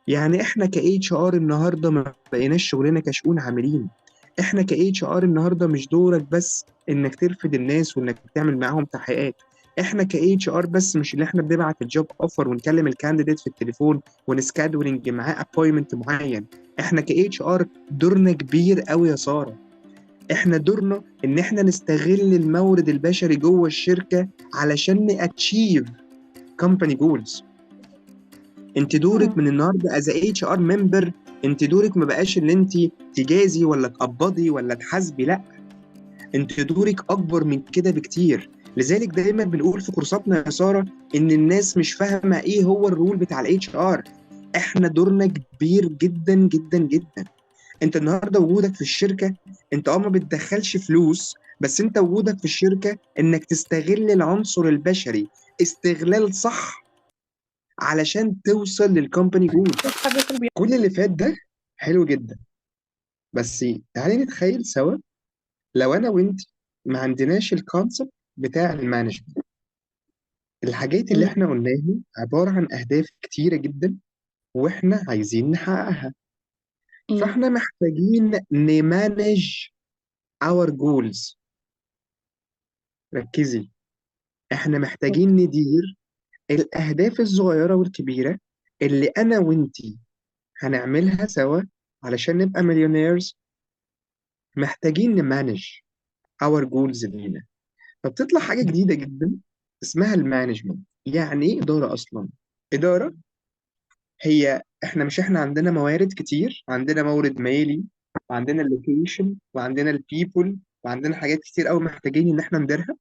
يعني احنا ك اتش ار النهارده ما بقيناش شغلنا كشؤون عاملين. احنا ك اتش ار النهارده مش دورك بس انك ترفد الناس وانك تعمل معاهم تحقيقات. احنا ك اتش ار بس مش اللي احنا بنبعت الجوب اوفر ونكلم الكانديديت في التليفون ونسكادولينج معاه ابوينتمنت معين. احنا ك اتش ار دورنا كبير قوي يا ساره. احنا دورنا ان احنا نستغل المورد البشري جوه الشركه علشان ناتشيف كومباني جولز. انت دورك مم. من النهارده از اتش ار ممبر، انت دورك ما بقاش ان انت تجازي ولا تقبضي ولا تحاسبي، لا، انت دورك اكبر من كده بكتير. لذلك دايما بنقول في كورساتنا يا ساره ان الناس مش فاهمه ايه هو الرول بتاع الاتش ار. احنا دورنا كبير جدا جدا جدا. انت النهارده وجودك في الشركه، انت ما بتدخلش فلوس، بس انت وجودك في الشركه انك تستغل العنصر البشري استغلال صح علشان توصل للكومباني جول. الحاجات اللي كل اللي فات ده حلو جدا، بس تعالي نتخيل سوا لو انا وانت ما عندناش الكونسبت بتاع المانجمنت. الحاجات اللي احنا قلناها عبارة عن اهداف كتيرة جدا واحنا عايزين نحققها، مم. فاحنا محتاجين نمانج our goals. ركزي، احنا محتاجين ندير الاهداف الصغيرة والكبيرة اللي انا وانتي هنعملها سوا علشان نبقى مليونيرز. محتاجين نمانج our goals لينا. فبتطلع حاجة جديدة جدا اسمها المانجمنت. يعني ايه إدارة أصلا؟ إدارة هي احنا عندنا موارد كتير، عندنا مورد مالي وعندنا اللوكيشن وعندنا البيبول وعندنا حاجات كتير قوي محتاجين ان احنا نديرها،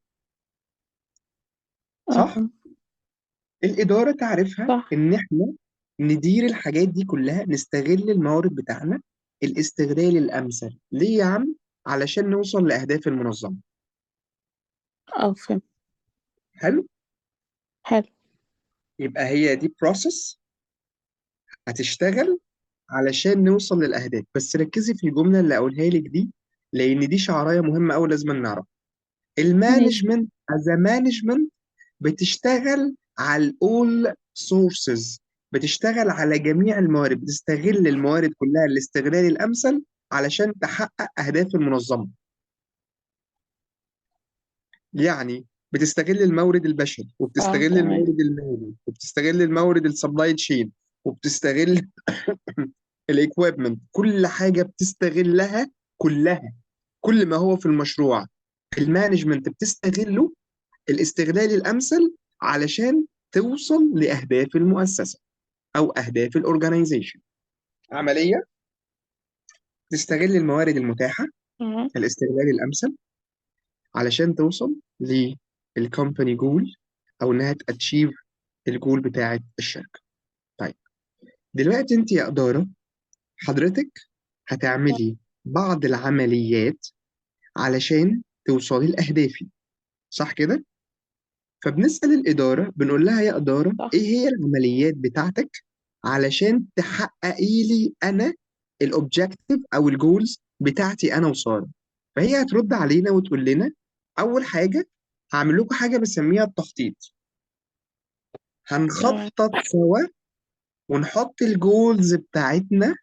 صح؟ مم. الإدارة تعرفها صح. ان احنا ندير الحاجات دي كلها، نستغل الموارد بتاعنا الاستغلال الأمثل. ليه يا عم؟ علشان نوصل لأهداف المنظمة. اه، فهمت. حلو؟ حلو. يبقى هي دي بروسيس هتشتغل علشان نوصل للأهداف. بس ركزي في الجملة اللي أقولها لك دي، لأن دي شعراية مهمة أوي لازم نعرف. ماشي. المانجمنت از مانجمنت بتشتغل على الأول سورسز، بتشتغل على جميع الموارد، بتستغل الموارد كلها الاستغلال الأمثل علشان تحقق أهداف المنظمة. يعني بتستغل المورد البشري اه، وبتستغل تمام. المورد المالي وبتستغل المورد السبلاي تشين وبتستغل الايكويبمنت. كل حاجه بتستغلها كلها، كل ما هو في المشروع المانجمنت بتستغله الاستغلال الامثل علشان توصل لاهداف المؤسسه او اهداف الاورجنايزيشن. عمليه تستغل الموارد المتاحه مم. الاستغلال الامثل علشان توصل للكومباني جول او انها تاتشيف الجول بتاعه الشركه. طيب دلوقتي انت يا اداره حضرتك هتعملي بعض العمليات علشان توصلي لأهدافي، صح كده؟ فبنسأل الإدارة بنقول لها يا إدارة صح. إيه هي العمليات بتاعتك علشان تحققي لي أنا الأوبجيكتيف أو الجولز بتاعتي أنا وسارة. فهي هترد علينا وتقول لنا أول حاجة هعمل لكم حاجة بسميها التخطيط. تمام. هنخطط سوا ونحط الجولز بتاعتنا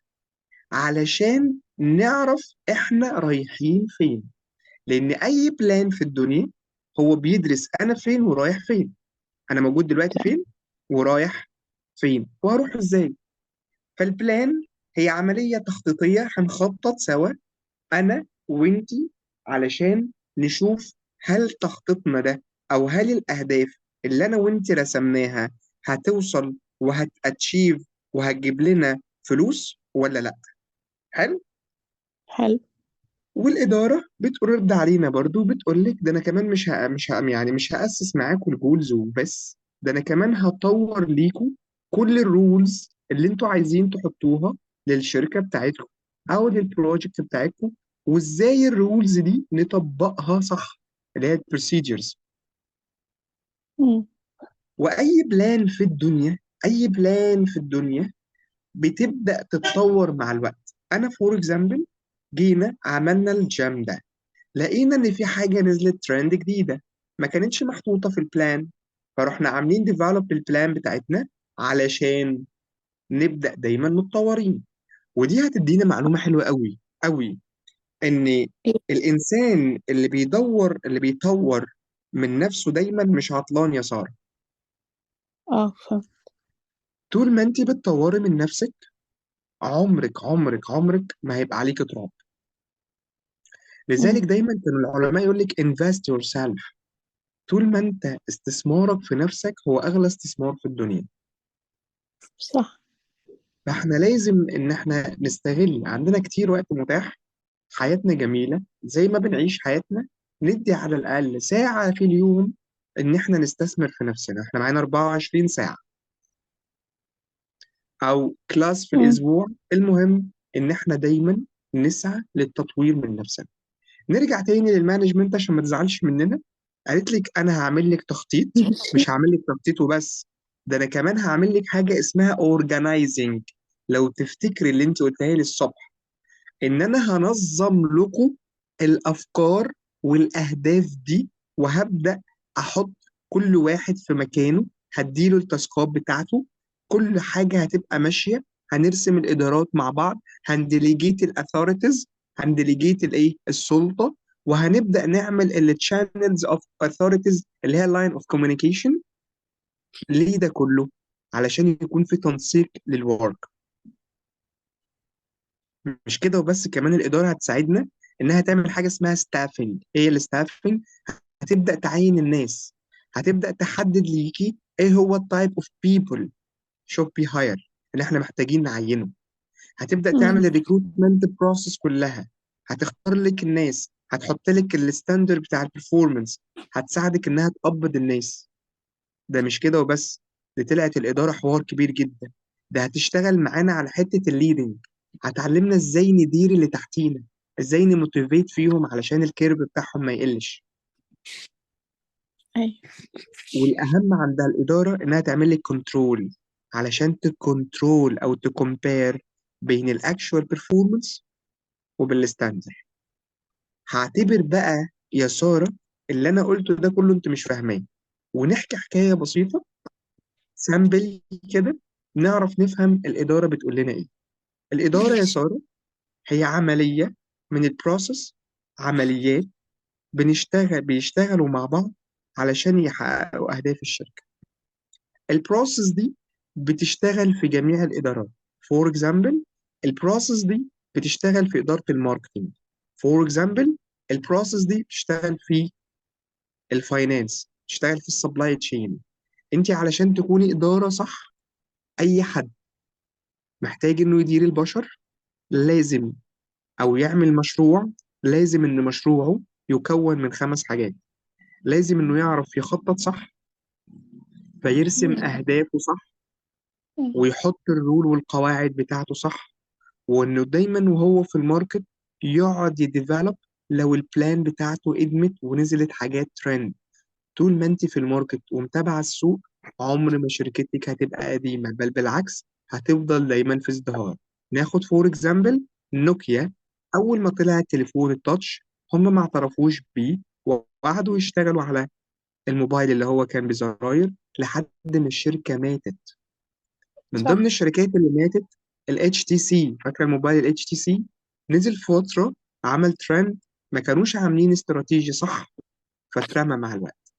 علشان نعرف إحنا رايحين فين. لان اي بلان في الدنيا هو بيدرس انا فين ورايح فين، انا موجود دلوقتي تمام. فين ورايح فين وهروح ازاي. فالبلان هي عملية تخطيطية هنخطط سوا انا وانتي علشان نشوف هل تخطيطنا ده او هل الاهداف اللي انا وانتي رسمناها هتوصل وهتاتشيف وهتجيب لنا فلوس ولا لا. حلو. حلو. والإدارة بترد علينا برضو بتقول لك ده أنا كمان مش هأسس معاكم الجولز وبس، ده أنا كمان هطور ليكم كل الرولز اللي أنتوا عايزين تحطوها للشركة بتاعتكم أو للبروجكت بتاعتكم، وإزاي الرولز دي نطبقها صح، اللي هي البروسيجرز. مم. وأي بلان في الدنيا، أي بلان في الدنيا بتبدأ تتطور مع الوقت. أنا فور إكزامبل جينا عملنا الجام ده، لقينا ان في حاجه نزلت ترند جديده ما كانتش محطوطه في البلان، فرحنا عاملين ديفلوب البلان بتاعتنا علشان نبدأ دايما متطورين. ودي هتدينا معلومة حلوة قوي قوي، ان إيه. الانسان اللي بيطور من نفسه دايما مش عطلان يا سارة. فهمت. طول ما انت بتطوري من نفسك، عمرك ما هيبقى عليك تراب. لذلك مم. دايما كانوا العلماء يقول لك invest yourself. طول ما انت استثمارك في نفسك هو اغلى استثمار في الدنيا. صح. فاحنا لازم ان احنا نستغل عندنا كتير وقت متاح، حياتنا جميلة زي ما بنعيش حياتنا، ندي على الاقل ساعة في اليوم ان احنا نستثمر في نفسنا. احنا معانا 24 ساعة او كلاس في مم. الاسبوع، المهم ان احنا دايما نسعى للتطوير من نفسنا. نرجع تاني للمانجمنت عشان ما تزعلش مننا. قالت لك انا هعمل لك تخطيط، ماشي. مش هعمل لك تخطيط وبس، ده انا كمان هعمل لك حاجه اسمها اورجنايزنج. لو تفتكري اللي انت قلتها لي الصبح، ان انا هنظم لكم الافكار والاهداف دي، وهبدا احط كل واحد في مكانه، هديله التاسكات بتاعته، كل حاجه هتبقى ماشيه. هنرسم الادارات مع بعض، هنديليجيت الاثوريتيز، هنديليجيت الايه السلطه، وهنبدا نعمل التشانلز اوف اثوريتيز اللي هي لاين اوف كوميونيكيشن. ليه ده كله؟ علشان يكون في تنسيق للورك. مش كده وبس، كمان الإدارة هتساعدنا إنها تعمل حاجة اسمها ستافنج. إيه الستافنج؟ هتبدأ تعين الناس، هتبدأ تحدد ليكي إيه هو التايب أوف بيبل should be hired اللي إحنا محتاجين نعينه. هتبدأ مم. تعمل الريكروتمنت بروسيس كلها، هتختار لك الناس، هتحط لك الستاندر بتاع البرفورمانس، هتساعدك إنها تقبض الناس. ده مش كده وبس، دي طلعت الإدارة حوار كبير جدا. ده هتشتغل معانا على حتة الليدنج، هتعلمنا ازاي ندير اللي تحتينا، ازاي نموتيفيت فيهم علشان الكيرف بتاعهم ما يقلش. أيوة. والأهم عندها الإدارة إنها تعمل لك كنترول، علشان تكنترول أو تكمبير بين الأكشوال بيرفورمانس وبالستاندر. هعتبر بقى يا سارة اللي أنا قلته ده كله أنت مش فاهماه، ونحكي حكاية بسيطة سامبل كده، نعرف نفهم الإدارة بتقول لنا إيه. الإدارة يا ماشي. سارة هي عملية من البروسيس، عمليات بيشتغلوا مع بعض علشان يحققوا أهداف الشركة. البروسيس دي بتشتغل في جميع الإدارات. فور اكزامبل، البروسيس دي بتشتغل في إدارة الماركتينج. فور اكزامبل، البروسيس دي بتشتغل في الفاينانس، بتشتغل في السبلاي تشين. انت علشان تكوني إدارة صح، أي حد محتاج إنه يدير البشر لازم، أو يعمل مشروع، لازم إن مشروعه يكون من 5 حاجات. لازم إنه يعرف يخطط صح، فيرسم أهدافه صح، مم. ويحط الرول والقواعد بتاعته صح، وإنه دايما وهو في الماركت يقعد يديفلوب. لو البلان بتاعته ادمت ونزلت حاجات ترند، طول ما انت في الماركت ومتابعة السوق، عمر ما شركتك هتبقى قديمة، بل بالعكس هتفضل دايما في ازدهار. ناخد فور اكزامبل نوكيا. أول ما طلع التليفون التاتش، هم ما اعترفوش بيه، وقعدوا يشتغلوا على الموبايل اللي هو كان بزراير لحد ما الشركة ماتت. من ضمن صح. الشركات اللي ماتت ال HTC. فاكرة الموبايل ال HTC؟ نزل فترة، عمل ترند، ما كانوش عاملين استراتيجي صح، فاترمى مع الوقت.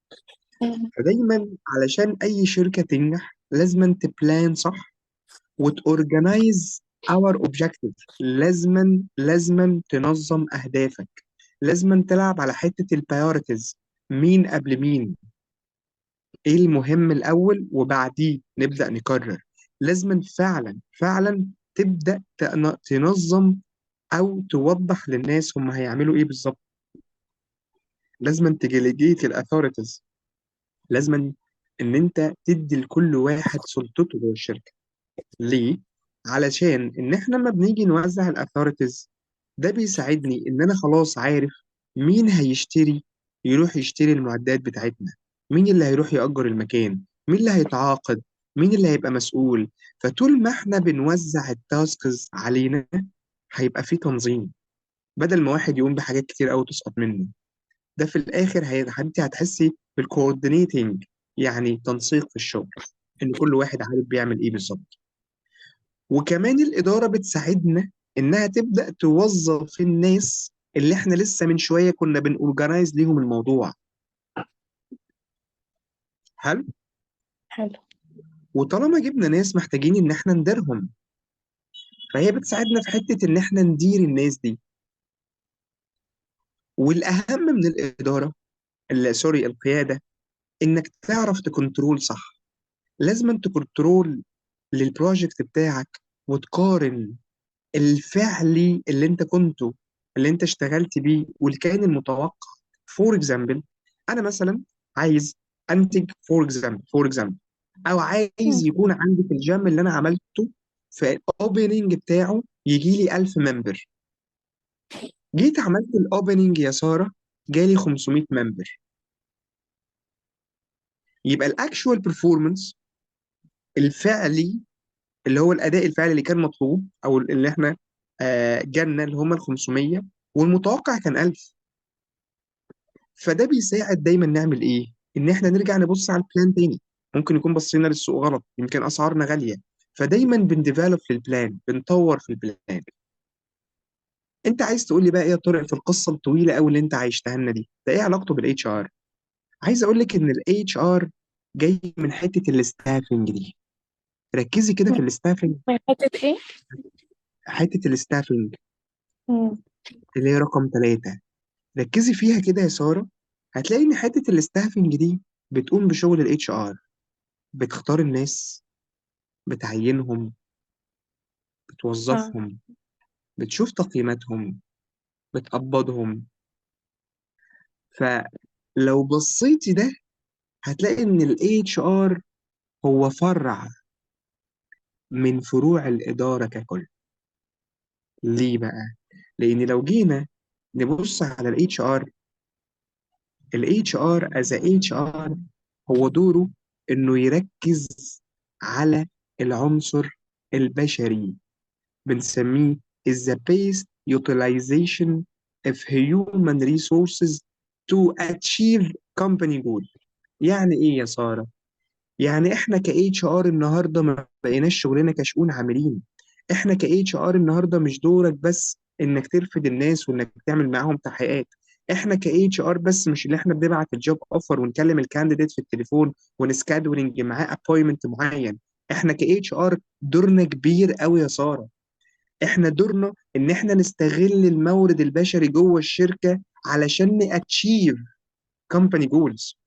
مم. فدايما علشان أي شركة تنجح لازم تبلان صح، وتورجنايز اور اوبجكتيف. لازما تنظم أهدافك، لازما تلعب على حتة البايورتيز، مين قبل مين، ايه المهم الاول وبعديه نبدا نكرر. لازم فعلا تبدا تنظم او توضح للناس هم هيعملوا ايه بالظبط. لازم تجيليجيت الاثوريتيز، لازم ان انت تدي لكل واحد سلطته جوه الشركه. ليه؟ علشان ان احنا لما بنيجي نوزع الاثوريتيز، ده بيساعدني ان انا خلاص عارف مين هيشتري، يروح يشتري المعدات بتاعتنا، مين اللي هيروح يأجر المكان، مين اللي هيتعاقد، مين اللي هيبقى مسؤول. فطول ما احنا بنوزع التاسكز علينا، هيبقى في تنظيم، بدل ما واحد يقوم بحاجات كتير قوي تسقط منه. ده في الاخر انت هتحسي بالكوردينيتنج، يعني تنسيق في الشغل، ان كل واحد عارف بيعمل ايه بالظبط. وكمان الإدارة بتساعدنا إنها تبدأ توظف الناس اللي إحنا لسه من شوية كنا بنورجنايز ليهم الموضوع. حلو. حلو. وطالما جبنا ناس محتاجين إن إحنا نديرهم، فهي بتساعدنا في حتة إن إحنا ندير الناس دي. والأهم من الإدارة، سوري، القيادة، إنك تعرف تكنترول صح. لازم أن تكنترول للبروجكت بتاعك وتقارن الفعلي اللي انت اشتغلت بيه واللي كان المتوقع. فور اكزامبل، انا مثلا عايز انتج، فور اكزامبل، او عايز مم. يكون عندي في الجيم اللي انا عملته في الاوبننج بتاعه يجي لي 1000 ممبر. جيت عملت الاوبننج يا ساره، جالي 500 ممبر. يبقى الاكشوال بيرفورمانس الفعلي، اللي هو الاداء الفعلي اللي كان مطلوب او اللي احنا جالنا اللي هم ال 500، والمتوقع كان 1000. فده بيساعد دايما نعمل ايه؟ ان احنا نرجع نبص على البلان تاني. ممكن يكون بصينا للسوق غلط، يمكن اسعارنا غاليه، فدايما بنديفلوب في البلان، بنطور في البلان. انت عايز تقول لي بقى ايه يا طارق في القصه الطويله قوي اللي انت عايشتها لنا دي؟ ده ايه علاقته بالاتش ار؟ عايز اقول لك ان الاتش ار جاي من حته الاستافنج دي. ركزي كده في الاستافنج. من حتة ايه؟ حته الاستافنج مم. اللي هي رقم 3، ركزي فيها كده يا ساره. هتلاقي ان حته الاستافنج دي بتقوم بشغل الاتش ار. بتختار الناس، بتعينهم، اه. بتوظفهم، بتشوف تقييماتهم، بتقبضهم. فلو بصيتي ده هتلاقي ان ال HR هو فرع من فروع الإدارة ككل. ليه بقى؟ لأن لو جينا نبص على ال HR as a HR هو دوره إنه يركز على العنصر البشري. بنسميه is the best utilization of human resources to achieve company goal. يعني ايه يا سارة؟ يعني احنا ك HR النهارده ما بقيناش شغلنا كشؤون عاملين. احنا ك HR النهارده مش دورك بس انك ترفد الناس وانك تعمل معاهم تحقيقات. احنا ك HR بس مش اللي احنا بنبعت الجوب اوفر ونكلم الكانديديت في التليفون ونسكادولينج معاه ابوينتمنت معين. احنا ك HR دورنا كبير قوي يا سارة. احنا دورنا ان احنا نستغل المورد البشري جوه الشركه علشان ناتشيف كومباني جولز.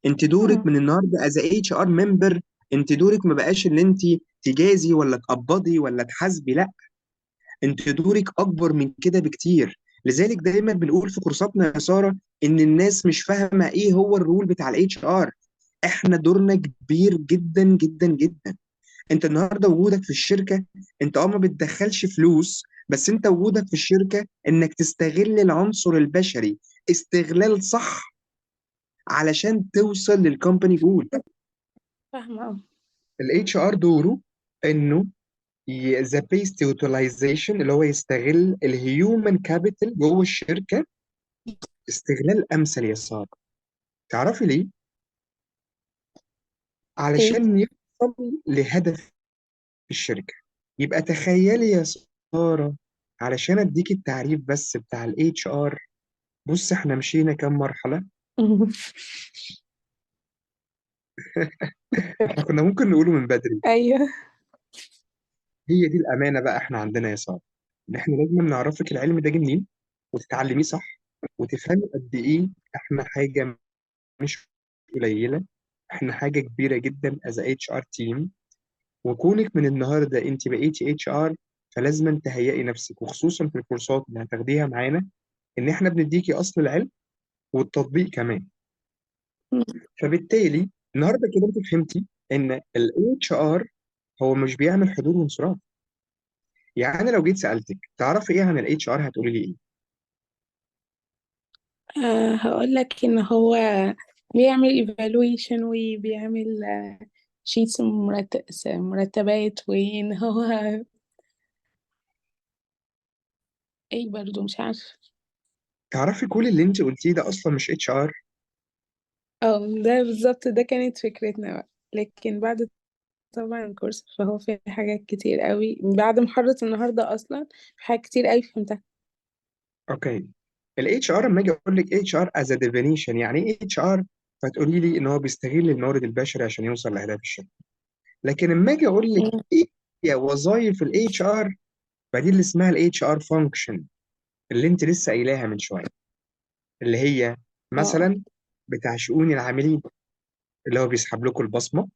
انت دورك مم. من النهارده از اتش ار ممبر، انت دورك ما بقاش ان انت تجازي ولا تقبضي ولا تحاسبي، لا، انت دورك اكبر من كده بكتير. لذلك دايما بنقول في كورساتنا يا ساره ان الناس مش فاهمه ايه هو الرول بتاع الاتش ار. احنا دورنا كبير جدا جدا جدا. انت النهارده وجودك في الشركه، انت ما بتدخلش فلوس، بس انت وجودك في الشركه انك تستغل العنصر البشري استغلال صح علشان توصل للكومباني جول. فاهمة اه. الاتش ار دوره انه ذا بيست يوتيلايزيشن، اللي هو يستغل الهيومن كابيتال جوه الشركه استغلال امثل يا ساره. تعرفي ليه؟ ايه؟ علشان يوصل لهدف الشركه. يبقى تخيلي يا ساره، علشان اديك التعريف بس بتاع الاتش ار. بص احنا مشينا كام مرحلة. مم. احنا كنا ممكن نقوله من بدري. ايوه. هي دي الأمانة بقى احنا عندنا يا سارة، ان احنا لازم نعرفك العلم ده جه منين وتتعلميه صح وتفهمي قد ايه احنا حاجة مش قليلة. احنا حاجة كبيرة جدا as a HR team. وكونك من النهاردة انت بقيتي HR، فلازم تهيئي نفسك، وخصوصا في الكورسات اللي هتاخديها معانا، ان احنا بنديكي اصل العلم والتطبيق كمان. مم. فبالتالي النهارده كده انت فهمتي ان ال HR هو مش بيعمل حضور وانصراف. يعني لو جيت سألتك تعرفي ايه عن ال HR هتقولي لي ايه؟ هقول لك ان هو بيعمل evaluation وبيعمل شيتس مرتبات، وان هو ايه برضو مش عارفه. تعرفي كل اللي انت قلتيه ده اصلا مش HR. اه، ده بالظبط، ده كانت فكرتنا بقى، لكن بعد طبعا الكورس فهو فيه حاجات كتير قوي بعد محاضرة النهاردة أصلا، في حاجات كتير قوي فهمتها. اوكي. الاتش ار لما اجي اقول لك اتش ار از ديفينيشن يعني ايه اتش ار، فتقولي لي ان هو بيستغل المورد البشري عشان يوصل لاهداف الشركه. لكن لما اجي اقول لك مم. ايه هي وظائف الاتش ار، فدي اللي اسمها الاتش ار فانكشن اللي انت لسه قايلاها من شويه، اللي هي اه. مثلا بتاع شؤون العاملين، اللي هو بيسحب لكم البصمه،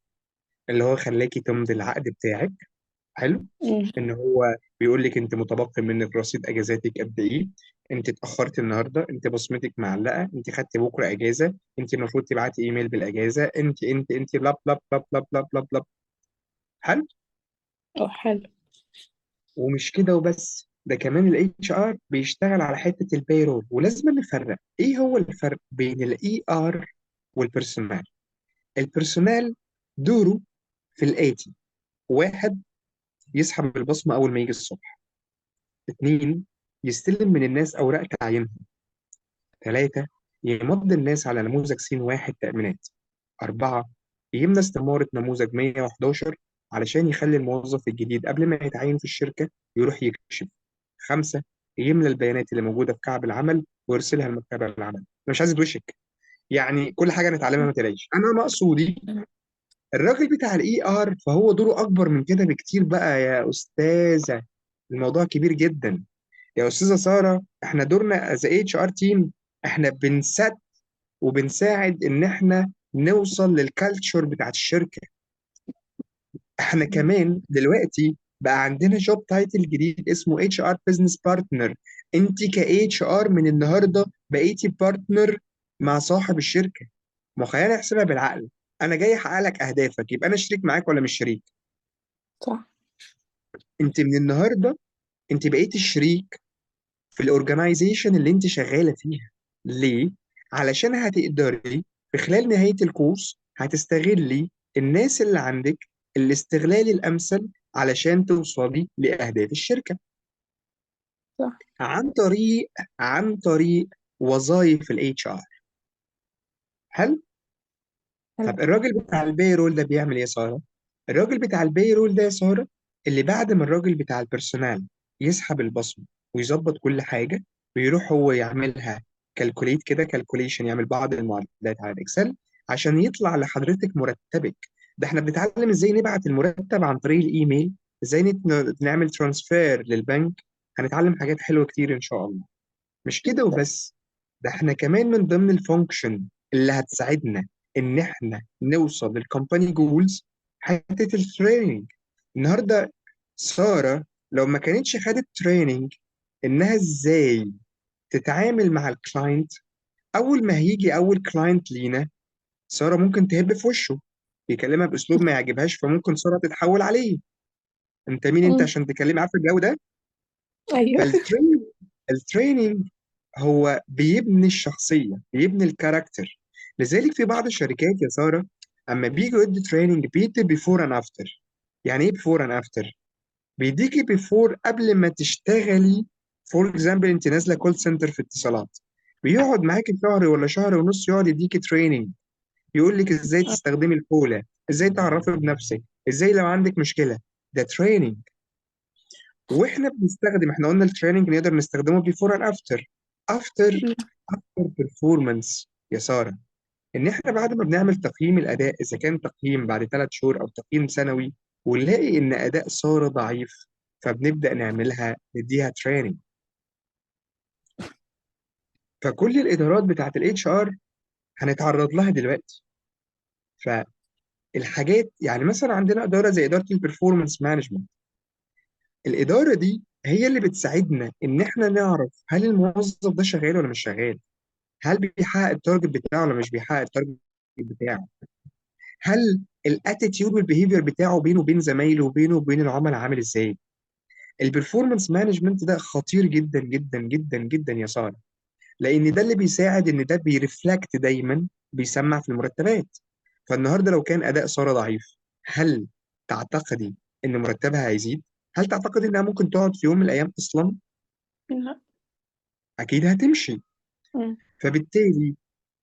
اللي هو خلاكي تمضي العقد بتاعك. حلو. مم. ان هو بيقول لك انت متبقي منك رصيد اجازاتك قد ايه، انت اتاخرت النهارده، انت بصمتك معلقه، انت خدت بكره اجازه، انت المفروض تبعتي ايميل بالاجازه، انت بلا بلا بلا بلا بلا بلا بلا. حلو. اه حلو. ومش كده وبس، ده كمان الاتش ار بيشتغل على حته البيرول، ولازم نفرق ايه هو الفرق بين الاي ار والبيرسونال. البيرسونال دوره في الاتي: واحد، يسحب البصمه اول ما يجي الصبح. اتنين، يستلم من الناس اوراق تعيينهم. ثلاثة، يمضي الناس على نموذج سين واحد تأمينات. أربعة، يمنى استمارة نموذج 111 علشان يخلي الموظف الجديد قبل ما يتعين في الشركة يروح يكشف. خمسة، يملى البيانات اللي موجودة في كعب العمل ويرسلها لمكتب العمل. أنا مش عايز وشك، يعني كل حاجة نتعلمها ما تلاقيش. أنا مقصودي الراجل بتاع الإي آر فهو دوره أكبر من كده بكتير بقى يا أستاذة. الموضوع كبير جدا يا أستاذة سارة. إحنا دورنا از اتش ار تيم، إحنا وبنساعد ان احنا نوصل للكالتشر بتاعت الشركه. احنا كمان دلوقتي بقى عندنا جوب تايتل جديد اسمه اتش ار بزنس بارتنر. انت كاتش ار من النهارده بقيتي بارتنر مع صاحب الشركه. ما خلينا نحسبها بالعقل، انا جاي احقق لك اهدافك، يبقى انا شريك معاك ولا مش شريك؟ صح. انت من النهارده انت بقيتي شريك في الاورجنايزيشن اللي انت شغاله فيها. ليه؟ علشان هتقدري في خلال نهايه الكورس هتستغلي الناس اللي عندك الاستغلال الامثل علشان توصلي لاهداف الشركه صح. عن طريق عن طريق وظائف الاتش ار. هل حلو. طب الراجل بتاع البيرول ده بيعمل ايه يا ساره؟ الراجل بتاع البيرول ده يا ساره اللي بعد ما الراجل بتاع البرسونال يسحب البصمه ويظبط كل حاجه، بيروح هو يعملها كالكوليت كده، كالكوليشن، يعمل بعض المعادلات على الاكسل عشان يطلع لحضرتك مرتبك. ده احنا بنتعلم ازاي نبعت المرتب عن طريق الايميل، ازاي نعمل ترانسفير للبنك. هنتعلم حاجات حلوه كتير ان شاء الله. مش كده وبس، ده احنا كمان من ضمن الفانكشن اللي هتساعدنا ان احنا نوصل للكومباني جولز حته التريننج. النهارده ساره لو ما كانتش خدت تريننج انها ازاي تتعامل مع الكلاينت، اول ما هيجي اول كلاينت لينا ساره ممكن تهب في وشه، يكلمها باسلوب ما يعجبهاش، فممكن ساره تتحول عليه. انت مين انت مم. عشان تكلمي؟ عارف الجو ده. ايوه. التريننج هو بيبني الشخصية، بيبني الكاركتر. لذلك في بعض الشركات يا سارة أما بيجوا يدوا تريننج بيدي بيفور أند أفتر. يعني إيه بيفور أند أفتر؟ بيديكي بيفور قبل ما تشتغلي. فور إكزامبل أنت نازلة كول سنتر في اتصالات، بيقعد معاكي شهر ولا شهر ونص يقعد يديكي تريننج، يقول لك إزاي تستخدمي الكولا، إزاي تعرفي بنفسك، إزاي لو عندك مشكلة. ده تريننج. واحنا بنستخدم، احنا قلنا التريننج نقدر نستخدمه بيفور اند افتر. افتر مم. افتر بيرفورمانس يا ساره، ان احنا بعد ما بنعمل تقييم الاداء، اذا كان تقييم بعد 3 شهور او تقييم سنوي، ونلاقي ان اداء ساره ضعيف، فبنبدا نعملها نديها تريننج. فكل الادارات بتاعت الاتش ار هنتعرض لها دلوقتي. فالحاجات يعني مثلا عندنا اداره زي اداره البرفورمانس مانجمنت. الاداره دي هي اللي بتساعدنا ان احنا نعرف هل الموظف ده شغال ولا مش شغال، هل بيحقق التارجت بتاعه ولا مش بيحقق التارجت بتاعه، هل الاتيتيود والبيهيفير بتاعه بينه وبين زمايله وبينه وبين العملاء عامل ازاي. البرفورمانس مانجمنت ده خطير جدا جدا جدا جدا يا ساره، لان ده اللي بيساعد ان ده بيرفلكت دايما، بيسمع في المرتبات. فالنهارده لو كان اداء ساره ضعيف، هل تعتقدي ان مرتبها هيزيد؟ هل تعتقد انها ممكن تقعد في يوم من الايام اصلا؟ لا. اكيد هتمشي. مم. فبالتالي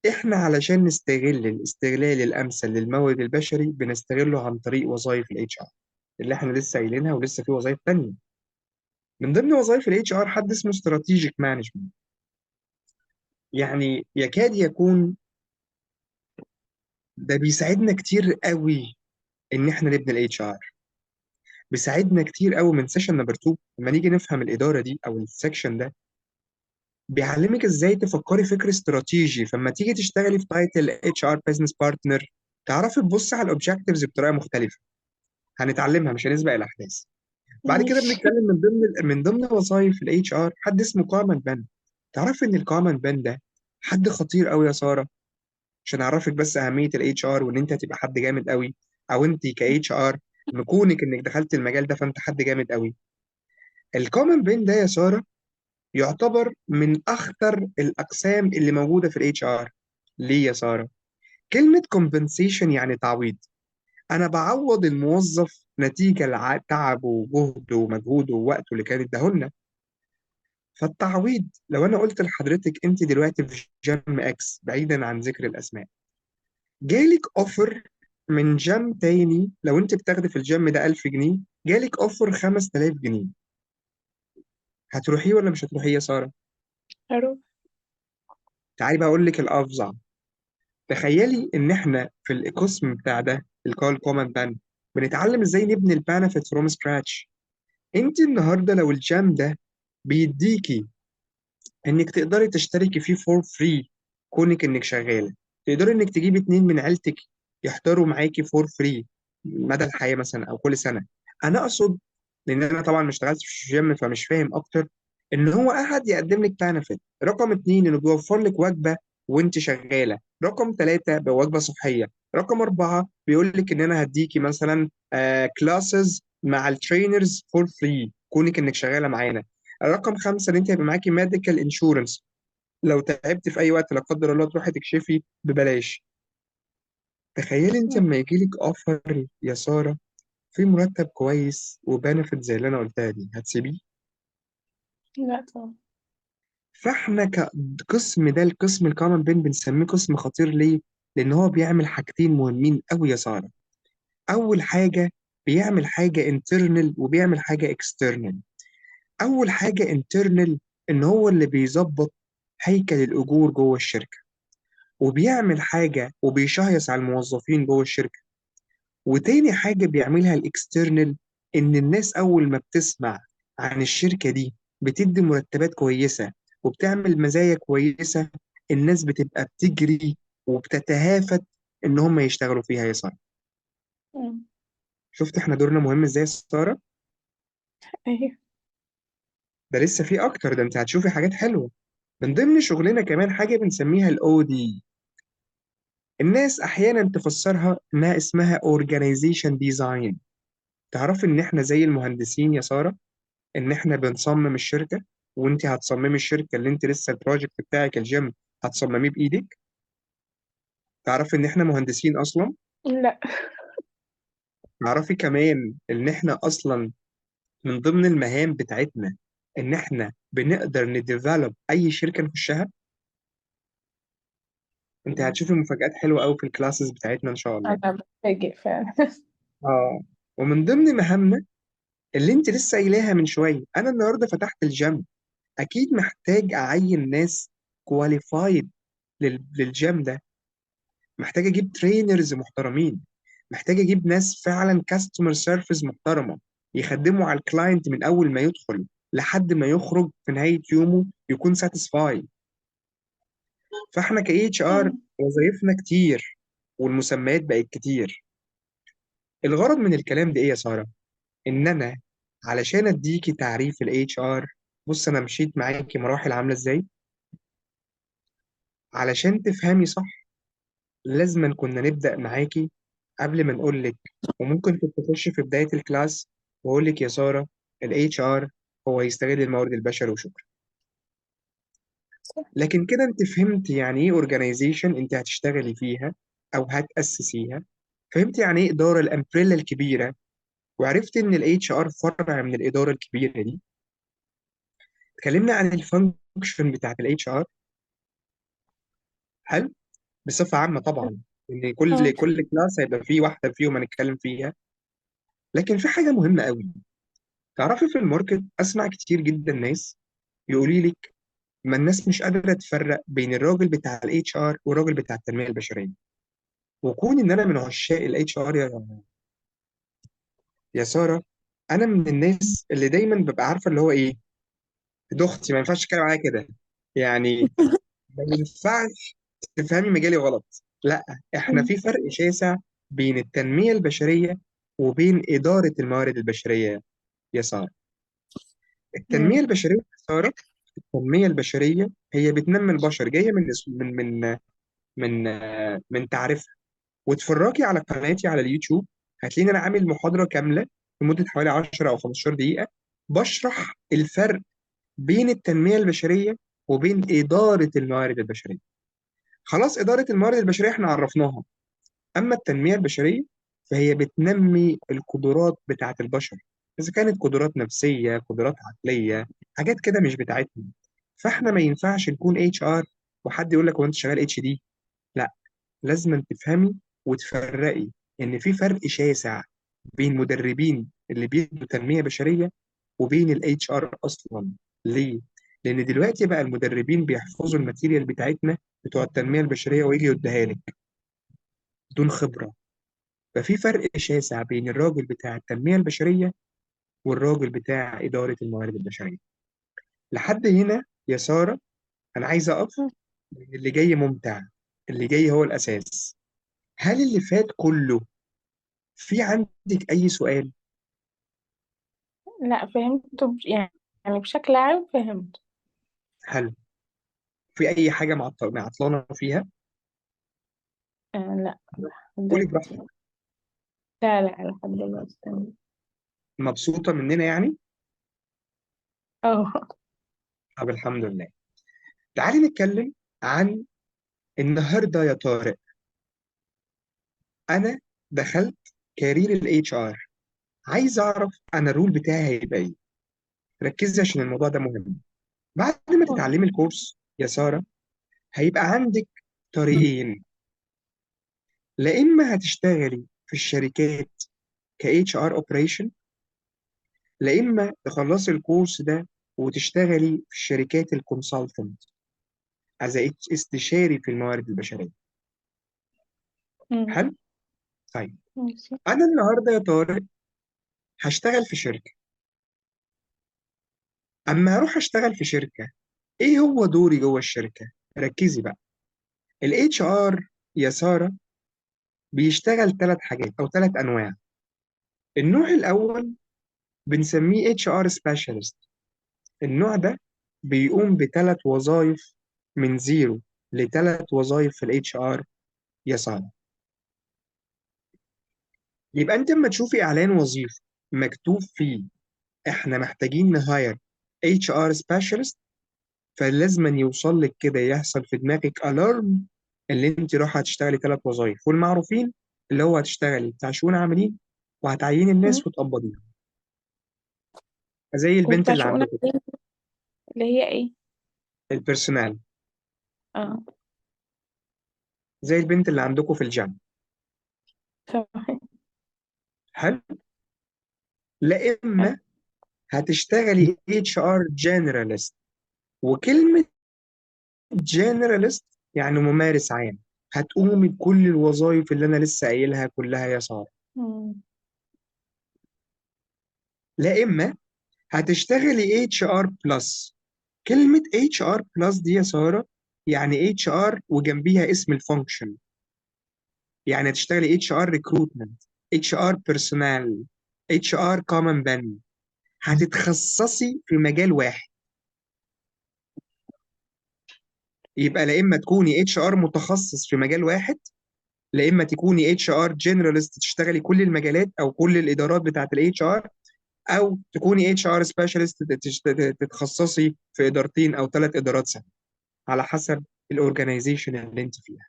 احنا علشان نستغل الاستغلال الامثل للمورد البشري بنستغله عن طريق وظائف الاتش ار اللي احنا لسه قايلينها، ولسه في وظائف تانية. من ضمن وظائف الاتش ار حد اسمه استراتيجيك مانجمنت. يعني يكاد يكون ده بيساعدنا كتير قوي ان احنا نبني الاتش ار. بيساعدنا كتير قوي من سيشن نمبر 2 لما نيجي نفهم الاداره دي او السكشن ده. بيعلمك ازاي تفكري فكر استراتيجي، فلما تيجي تشتغلي في تايتل اتش ار بزنس بارتنر تعرفي تبصي على الاوبجكتيفز بطريقه مختلفه. هنتعلمها، مش هنسبق الاحداث. بعد كده ماشي. بنتكلم من ضمن وظائف الاتش ار حد اسمه كومن بان. تعرفي ان الكومن بان ده حد خطير قوي يا ساره؟ عشان اعرفك بس اهميه الاتش ار وان انت هتبقى حد جامد قوي، او انت كاتش ار كونك انك دخلت المجال ده فانت حد جامد قوي. الكومن بين ده يا ساره يعتبر من اخطر الاقسام اللي موجوده في الاتش ار. ليه يا ساره؟ كلمه compensation يعني تعويض. انا بعوض الموظف نتيجه تعبه وجهده ومجهوده ووقته اللي كان اداهولنا. فالتعويض، لو انا قلت لحضرتك انت دلوقتي في جيم اكس بعيدا عن ذكر الاسماء، جالك اوفر من جيم تاني، لو انت بتاخدي في الجيم ده 1000 جنيه، جالك اوفر 5000 جنيه، هتروحيه ولا مش هتروحيه يا ساره؟ اروح. تعالي بقى اقول لك الافظع. تخيلي ان احنا في القسم بتاع ده الكول كوماند بان بنتعلم ازاي نبني البانفيت فروم سكراتش. انت النهارده لو الجام ده بيديكي انك تقدري تشتركي فيه فور فري، كونك انك شغاله تقدري انك تجيبي اتنين من عيلتك يحضروا معاكي فور فري مدى الحياه مثلا او كل سنه. انا اقصد، لان انا طبعا ما اشتغلتش في الجيم فمش فاهم اكتر، ان هو احد يقدم لك بنفيت. رقم اتنين انه بيوفر لك وجبه وانت شغاله. رقم ثلاثه بوجبه صحيه. رقم اربعه بيقول لك ان انا هديكي مثلا كلاسز مع الترينرز فور فري كونك انك شغاله معانا. رقم خمسة إن أنت هيبقى معاكي ميديكال انشورنس، لو تعبت في أي وقت لا قدر الله تروحي تكشفي ببلاش. تخيلي أنت لما يجيلك أوفر يا سارة في مرتب كويس وبنفيت زي اللي أنا قلتها دي، هتسيبيه؟ لا طبعا. فإحنا كقسم ده القسم الكومن بين بنسميه قسم خطير. ليه؟ لأن هو بيعمل حاجتين مهمين أوي يا سارة. أول حاجة بيعمل حاجة انترنال وبيعمل حاجة اكسترنال. أول حاجة انترنال إن هو اللي بيظبط هيكل الأجور جوه الشركة، وبيعمل حاجة وبيشهيص على الموظفين جوه الشركة. وتاني حاجة بيعملها الاكسترنال، إن الناس أول ما بتسمع عن الشركة دي بتدي مرتبات كويسة وبتعمل مزايا كويسة، الناس بتبقى بتجري وبتتهافت إن هم يشتغلوا فيها يا سارة. مم. شفت إحنا دورنا مهم إزاي يا سارة؟ ايوه. ده لسه في أكتر، ده أنت هتشوفي حاجات حلوة. من ضمن شغلنا كمان حاجة بنسميها الأو دي. الناس أحيانا تفسرها إنها اسمها Organization Design. تعرفي ان احنا زي المهندسين يا ساره، ان احنا بنصمم الشركه، وانت هتصممي الشركه اللي انت لسه البروجكت بتاعك الجيم هتصمميه بايدك. تعرفي ان احنا مهندسين اصلا. لا. تعرفي كمان ان احنا اصلا من ضمن المهام بتاعتنا ان احنا بنقدر نديفلوب اي شركه نخشها. انت هتشوفي مفاجآت حلوه قوي في الكلاسز بتاعتنا ان شاء الله. انا بتفاجئ فعلا. اه. ومن ضمن مهامنا اللي انت لسه قايلاها من شويه، انا النهارده فتحت الجيم، اكيد محتاج اعين ناس كواليفايد للجيم ده. محتاج اجيب ترينرز محترمين، محتاج اجيب ناس فعلا كاستمر سيرفيس محترمه يخدموا على الكلاينت من اول ما يدخل لحد ما يخرج في نهايه يومه يكون ساتيسفاي. فاحنا ك اتش ار مم. وظايفنا كتير والمسميات بقت كتير. الغرض من الكلام ده ايه يا ساره؟ ان انا علشان اديكي تعريف الاتش ار، بص انا مشيت معاكي مراحل عامله ازاي علشان تفهمي صح. لازما كنا نبدأ معاكي قبل ما نقول لك، وممكن كنت تخش في بداية الكلاس وأقول لك يا سارة ال HR هو يستغل المورد البشري وشكرا. لكن كده أنت فهمت يعني إيه organization أنت هتشتغلي فيها أو هتأسسيها. فهمت يعني إيه إدارة الأمبريلا الكبيرة، وعرفت إن ال HR فرع من الإدارة الكبيرة دي. اتكلمنا عن الفانكشن بتاعت ال HR. حلو. بصفة عامة طبعا، ان كل اه. كل كلاس هيبقى فيه واحدة فيهم هنتكلم فيها. لكن في حاجة مهمة قوي، تعرفي في الماركت اسمع كتير جدا ناس يقولي لك ما الناس مش قادرة تفرق بين الراجل بتاع الاتش ار والراجل بتاع التنمية البشرية. وكون ان انا من عشاق الاتش ار يا سارة، انا من الناس اللي دايما ببقى عارفة اللي هو ايه، دختي ما ينفعش تتكلم عليا كده يعني، ما ينفعش تفهمي مجالي غلط. لا، احنا في فرق شاسع بين التنمية البشرية وبين إدارة الموارد البشرية يا سارة. التنمية مم. البشرية يا سارة، التنمية البشرية هي بتنمي البشر، جاية من تعريفها. واتفرجي على قناتي على اليوتيوب، هتلاقيني انا عامل محاضرة كاملة لمدة حوالي 10 او 15 دقيقة بشرح الفرق بين التنمية البشرية وبين إدارة الموارد البشرية. خلاص، إدارة الموارد البشرية احنا عرفناها. أما التنمية البشرية فهي بتنمي القدرات بتاعة البشر، إذا كانت قدرات نفسية، قدرات عقلية، حاجات كده مش بتاعتنا. فاحنا ما ينفعش نكون اتش ار وحد يقول لك هو انت شغال اتش دي. لا، لازم تفهمي وتفرقي ان في فرق شاسع بين مدربين اللي بيدوا تنمية بشرية وبين الاتش ار اصلا. ليه؟ لان دلوقتي بقى المدربين بيحفظوا الماتيريال بتاعتنا بتوع التنمية البشرية ويجي يديها لك بدون خبرة. ففي فرق شاسع بين الراجل بتاع التنمية البشرية والراجل بتاع إدارة الموارد البشرية. لحد هنا يا سارة أنا عايز أقف، لأن اللي جاي ممتع، اللي جاي هو الأساس. هل اللي فات كله في عندك أي سؤال؟ لا فهمت يعني بشكل عام فهمت. هل في أي حاجة معطلانة فيها؟ لا لحد قولي دلوقتي براحتك. لا. لا لحد دلوقتي تمام. مبسوطة مننا يعني؟ اه. طب الحمد لله. تعالي نتكلم عن النهاردة يا طارق. أنا دخلت كارير الاتش ار، عايز أعرف أنا الرول بتاعي هيبقى إيه. ركزي عشان الموضوع ده مهم. بعد ما تتعلمي الكورس يا سارة، هيبقى عندك طريقين. لا إما هتشتغلي في الشركات ك HR operation، لا إما تخلصي الكورس ده وتشتغلي في الشركات الكونسلتنت از استشاري في الموارد البشرية. مم. حلو؟ طيب، ماشي. أنا النهاردة يا طارق هشتغل في شركة. أما هروح أشتغل في شركة، إيه هو دوري جوه الشركة؟ ركزي بقى. ال HR يا سارة بيشتغل ثلاث حاجات أو ثلاث أنواع. النوع الأول بنسميه HR specialist. النوع ده بيقوم بثلاث وظائف، من زيرو لثلاث وظائف في الاتش ار يا صاحبي. يبقى انت لما تشوفي اعلان وظيفه مكتوب فيه احنا محتاجين نهاير اتش ار سبيشالست، فلازم يوصل لك كده، يحصل في دماغك الارم اللي انت رايحه هتشتغلي ثلاث وظائف، والمعروفين اللي هو هتشتغلي بتاع شؤون عاملين وهتعيني مم. الناس وتقبضيهم، زي البنت وبتاع اللي شؤون عندكم، عاملين اللي هي ايه؟ البيرسونال، اه. زي البنت اللي عندكم في الجامعه. تمام. هل لا اما هتشتغلي اتش ار جنراليست، وكلمه جنراليست يعني ممارس عام، هتقومي بكل الوظائف اللي انا لسه قايلها كلها يا ساره. مم. لا اما هتشتغلي اتش ار بلس. كلمه اتش ار بلس دي يا ساره يعني اتش ار وجنبيها اسم الفانكشن، يعني هتشتغلي اتش ار ريكروتمنت، اتش ار بيرسونال، اتش ار كومن بن. هتتخصصي في مجال واحد. يبقى لا اما تكوني اتش ار متخصص في مجال واحد، لا اما تكوني اتش ار جنراليست تشتغلي كل المجالات او كل الادارات بتاعه الاتش ار، او تكوني اتش ار سبيشالست تتخصصي في ادارتين او ثلاث ادارات سنة، على حسب الاورجنايزيشن اللي انت فيها.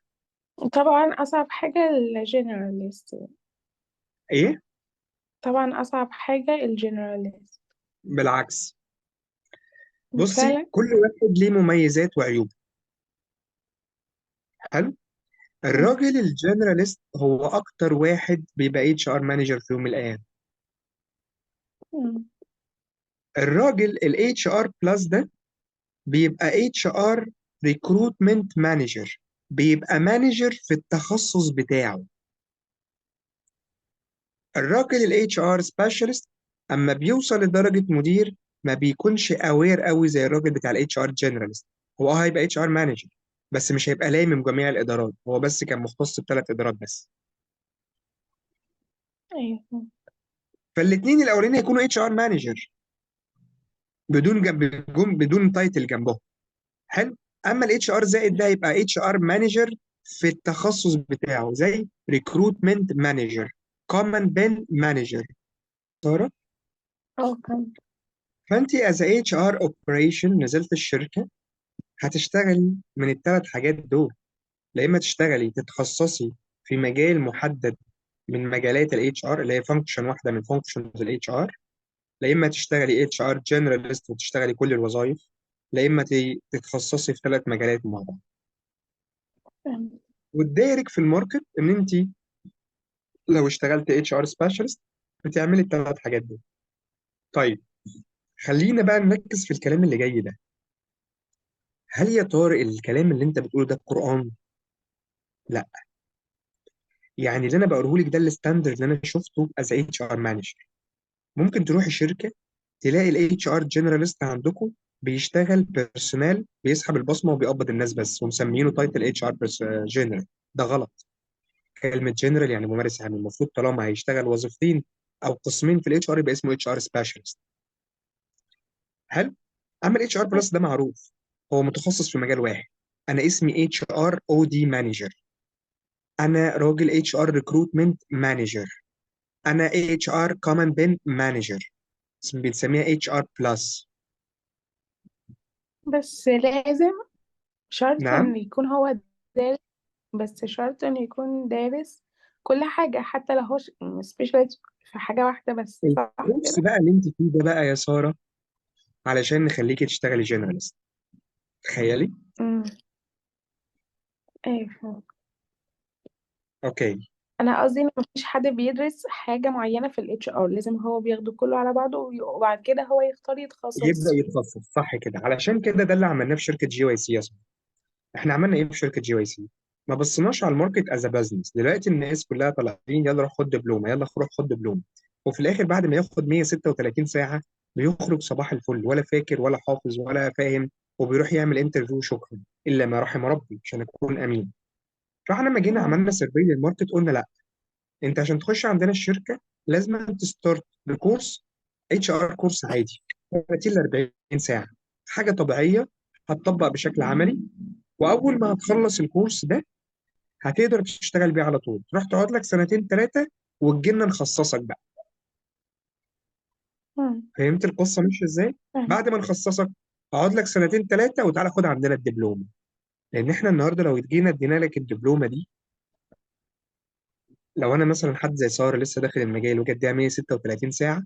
طبعا أصعب حاجة الجنراليست. ايه؟ طبعا أصعب حاجة الجنراليست. بالعكس. بصي، فعلا. كل واحد ليه مميزات وعيوب. حلو. الراجل الجنراليست هو اكتر واحد بيبقى اتش ار مانجر في يوم من الايام. مم. الراجل الاتش ار بلس ده بيبقى اتش ار ريكروتمنت مانجر، بيبقى مانجر في التخصص بتاعه. الراجل الاتش ار سبيشالست اما بيوصل لدرجه مدير ما بيكونش اوير قوي زي الراجل بتاع الاتش ار جنرالست. هو هيبقى اتش ار مانجر بس مش هيبقى لامم جميع الادارات، هو بس كان مختص بثلاث ادارات بس. ايوه. فالاثنين الاولين هيكونوا اتش ار مانجر بدون تايتل جنبهم. حلو. اما الاتش ار زائد ده يبقى اتش ار مانجر في التخصص بتاعه زي ريكروتمنت مانجر، كومن بين مانجر. اه كان. فانت از اتش ار اوبريشن نزلت الشركه هتشتغلي من الثلاث حاجات دول. لا اما تشتغلي تتخصصي في مجال محدد من مجالات الاتش ار اللي هي فانكشن واحده من فانكشنز الاتش ار، لا اما تشتغلي اتش ار جنراليست وتشتغلي كل الوظائف، لا اما تتخصصي في ثلاث مجالات مع بعض. فاهم. والدايرك في الماركت ان انت لو اشتغلت اتش ار سبيشالست بتعملي الثلاث حاجات دول. طيب خلينا بقى نركز في الكلام اللي جاي ده. هل يا طارق الكلام اللي انت بتقوله ده قرآن؟ لا. يعني اللي انا بقوله لك ده الستاندرد اللي انا شفته از اتش ار مانجر. ممكن تروحي شركه تلاقي الاتش ار جنراليست عندكم بيشتغل بيرسونال بيسحب البصمه وبيقبض الناس بس ومسمينه تايتل اتش ار جنرال. ده غلط. كلمه جنرال يعني ممارس عام. المفروض طالما هيشتغل وظيفتين او قسمين في الاتش ار يبقى اسمه اتش ار سبيشالست. حلو. اما الاتش ار بلس ده معروف، هو متخصص في مجال واحد. انا اسمي اتش ار او دي مانجر، انا راجل اتش ار ريكروتمنت مانجر، انا اتش ار كومن بين مانجر، بنسميها اتش ار بلس. بس لازم شرط نعم. ان يكون هو دارس، بس شرط ان يكون دارس كل حاجة حتى لو هو سبيشالست في حاجة واحدة بس، صح الكورس كده؟ بقى اللي انت فيه ده بقى يا ساره علشان نخليكي تشتغلي جنرالست. تخيلي. امم. ايوه فهمت. اوكي. انا قصدي ان مفيش حد بيدرس حاجة معينة في الاتش ار، لازم هو بياخده كله على بعضه وبعد كده هو يختار يبدا يتخصص فيه. يتخصص صح كده. علشان كده ده اللي عملناه في شركه جي واي سي. احنا عملنا ايه في شركه جي واي سي؟ ما بصيناش على الماركت از بزنس. دلوقتي الناس كلها طالعين يلا روح خد دبلومه، يلا روح خد دبلومه، وفي الاخر بعد ما ياخد 136 ساعه بيخرج صباح الفل ولا فاكر ولا حافظ ولا فاهم، وبيروح يعمل انترفيو شكرا الا ما رحم ربي عشان اكون امين. فاحنا لما جينا مم. عملنا سيرفي للماركت قلنا لا، انت عشان تخش عندنا الشركه لازم تستارت بكورس اتش ار، كورس عادي 30 ل 40 ساعه، حاجه طبيعيه هتطبق بشكل عملي. واول ما هتخلص الكورس ده هتقدر تشتغل بيه على طول، تروح تقعد لك سنتين ثلاثه وتجينا نخصصك بقى. مم. فهمت القصه ماشيه ازاي؟ فاهم. بعد ما نخصصك اقعد لك سنتين ثلاثه وتعالى خد عندنا الدبلومه. لان احنا النهارده لو جينا ادينا لك الدبلومه دي، لو انا مثلا حد زي ساره لسه داخل المجال وجت اديها 136 ساعه،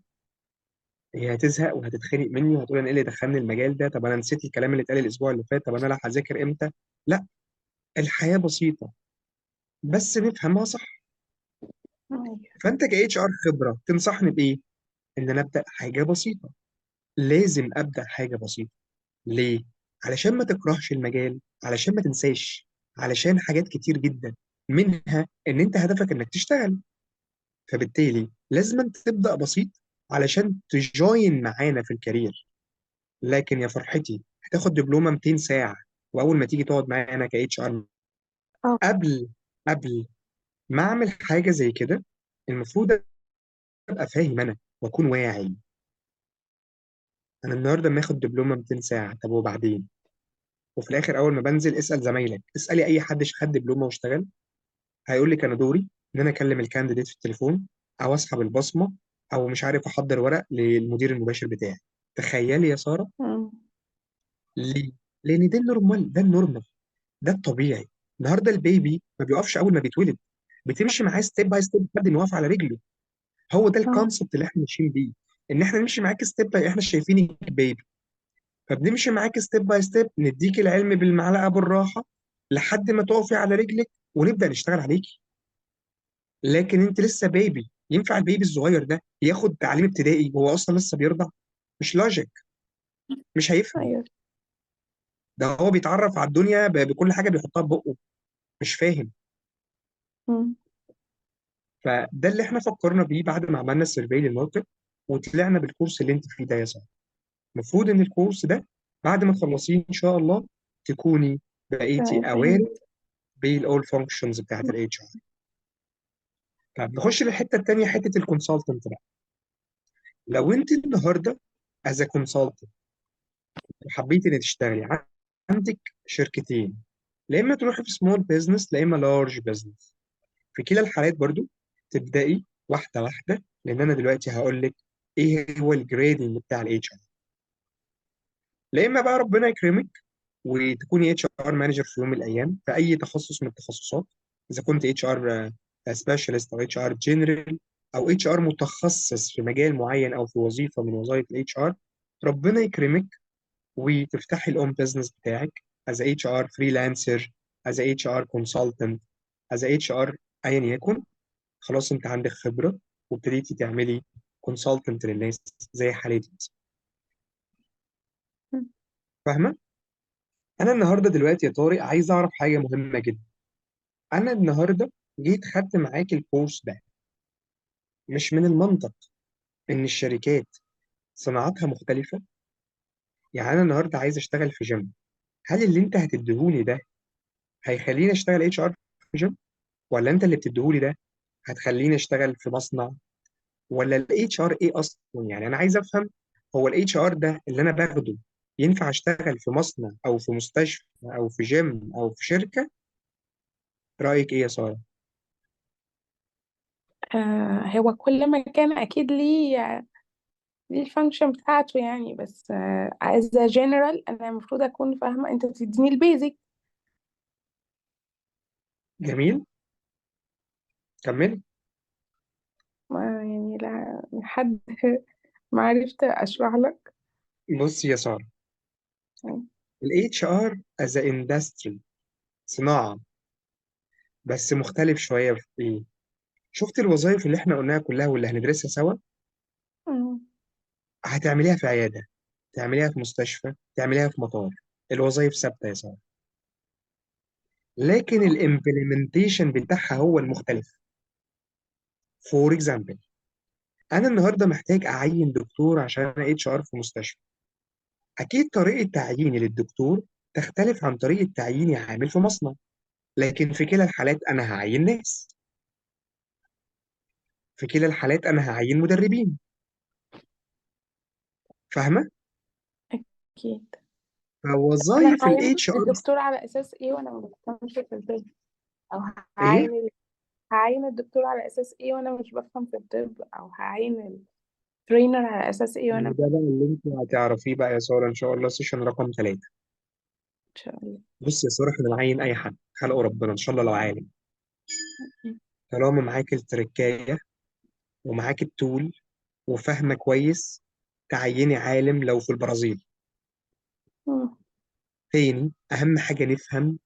هي هتزهق وهتتخنق مني وهتقول انا ايه اللي دخلني المجال ده؟ طب انا نسيت الكلام اللي اتقال الاسبوع اللي فات، طب انا لا هذاكر امتى؟ لا. الحياه بسيطه بس نفهمها صح. أيوة. فانت ك اتش ار خبره تنصحني بايه؟ ان انا ابدا حاجه بسيطه. لازم ابدا حاجه بسيطه. ليه؟ علشان ما تكرهش المجال، علشان ما تنساش، علشان حاجات كتير جدا منها ان انت هدفك انك تشتغل. فبالتالي لازم تبدا بسيط علشان تجوين معانا في الكارير. لكن يا فرحتي هتاخد دبلومه 200 ساعه واول ما تيجي تقعد معانا ك اتش ار اه. قبل ما اعمل حاجه زي كده المفروض ابقى فاهم انا واكون واعي. انا النهارده لما اخد دبلومه 200 ساعه طب وبعدين؟ وفي الاخر اول ما بنزل اسال زمايلك، اسالي اي حد خد دبلومه واشتغل، هيقول لك انا دوري ان انا اكلم الكانديديت في التليفون او اسحب البصمه او مش عارف احضر ورق للمدير المباشر بتاعي. تخيلي يا ساره. مم. ليه؟ لان ده النورمال، ده النورمال، ده الطبيعي. النهارده البيبي ما بيقفش اول ما بيتولد، بتمشي معاه ستيب باي ستيب لحد ما يقف على رجله. هو ده اه. الكونسبت اللي احنا ماشيين بيه، ان احنا نمشي معاك ستيب باي، احنا شايفينك بيبي فبنمشي معاك ستيب باي ستيب، نديك العلم بالمعلقه بالراحه لحد ما تقفي على رجلك ونبدا نشتغل عليكي. لكن انت لسه بيبي، ينفع البيبي الصغير ده ياخد تعليم ابتدائي وهو اصلا لسه بيرضع؟ مش لوجيك، مش هيفهم. ايوه. ده هو بيتعرف على الدنيا بكل حاجه بيحطها في بقه، مش فاهم. مم. فده اللي احنا فكرنا بيه بعد ما عملنا السيرفي للموقف، وطلعنا بالكورس اللي انت فيه ده يا ساره. المفروض ان الكورس ده بعد ما تخلصيه ان شاء الله تكوني بقيتي تمام، اوير فهمت. بالاول فانكشنز بتاعت الاتش ار. طب نخش للحته الثانيه، حته الكونسلتنت بقى. لو انت النهارده از كونسلتنت وحبيتي انك تشتغلي، عندك شركتين، لا اما تروحي في سمول بزنس لا اما لارج بزنس. في كلا الحالات برضو تبدأي واحدة واحدة، لأن أنا دلوقتي هقول لك إيه هو الجريدنج بتاع الاتش ار. لا إما بقى ربنا يكرمك وتكوني اتش ار مانجر في يوم من الأيام في أي تخصص من التخصصات، إذا كنت اتش ار سبيشالست أو اتش ار جنرال أو اتش ار متخصص في مجال معين أو في وظيفة من وظائف الاتش ار. ربنا يكرمك وتفتحي الأون بزنس بتاعك از اتش ار فريلانسر، از اتش ار كونسلتنت، از اتش ار ايا يكن. خلاص انت عندك خبره وابتديتي تعملي كونسلتنت للناس زي حالتي مثلا. مم. فاهمه؟ انا النهارده دلوقتي يا طارق عايز اعرف حاجه مهمه جدا. انا النهارده جيت خدت معاك الكورس ده، مش من المنطق ان الشركات صناعاتها مختلفه؟ يعني انا النهارده عايز اشتغل في جيم، هل اللي انت هتديهولي ده هيخليني اشتغل اتش ار في جيم؟ ولا انت اللي بتديهولي ده هتخليني اشتغل في مصنع؟ ولا الاتش ار ايه اصلا؟ يعني انا عايز افهم، هو الاتش ار ده اللي انا باخده ينفع اشتغل في مصنع او في مستشفى او في جيم او في شركه؟ رايك ايه يا ساره؟ هو كل مكان اكيد ليه الفانكشن بتاعته يعني، بس as a general انا المفروض اكون فاهمه، انت تديني البيزك. جميل، كمل. ما يعني لا حد ما عرفت اشرح لك. بص يا ساره، يعني. الاتش ار از اندستري، صناعه، بس مختلف شويه في ايه. شفت الوظائف اللي احنا قلناها كلها واللي هندرسها سوا؟ مم. هتعمليها في عياده، تعمليها في مستشفى، تعمليها في مطار. الوظائف ثابته يا ساره، لكن الامبلمنتيشن بتاعها هو المختلف. فور اكزامبل، انا النهارده محتاج اعين دكتور عشان انا اتش ار في مستشفى. اكيد طريقه تعييني للدكتور تختلف عن طريقه تعييني عامل في مصنع، لكن في كلا الحالات انا هعين ناس، في كلا الحالات انا هعين مدربين. فاهمه؟ اكيد. انا فوظائف هعين الاتش ار الدكتور على اساس ايه وانا ما بفهمش في الطب؟ او ايه؟ هعين الدكتور على اساس ايه وانا مش بفهم في الطب؟ او هعين الترينر على اساس ايه وانا ده بقى اللي انت هتعرفيه بقى يا ساره ان شاء الله سيشن رقم 3. ان شاء الله. بص يا ساره، احنا نعين اي حد خلقه ربنا ان شاء الله لو عالم، طالما معاك التركايه ومعاك التول وفاهمه كويس، تعيني عالم لو في البرازيل. مم. تاني أهم حاجة نفهم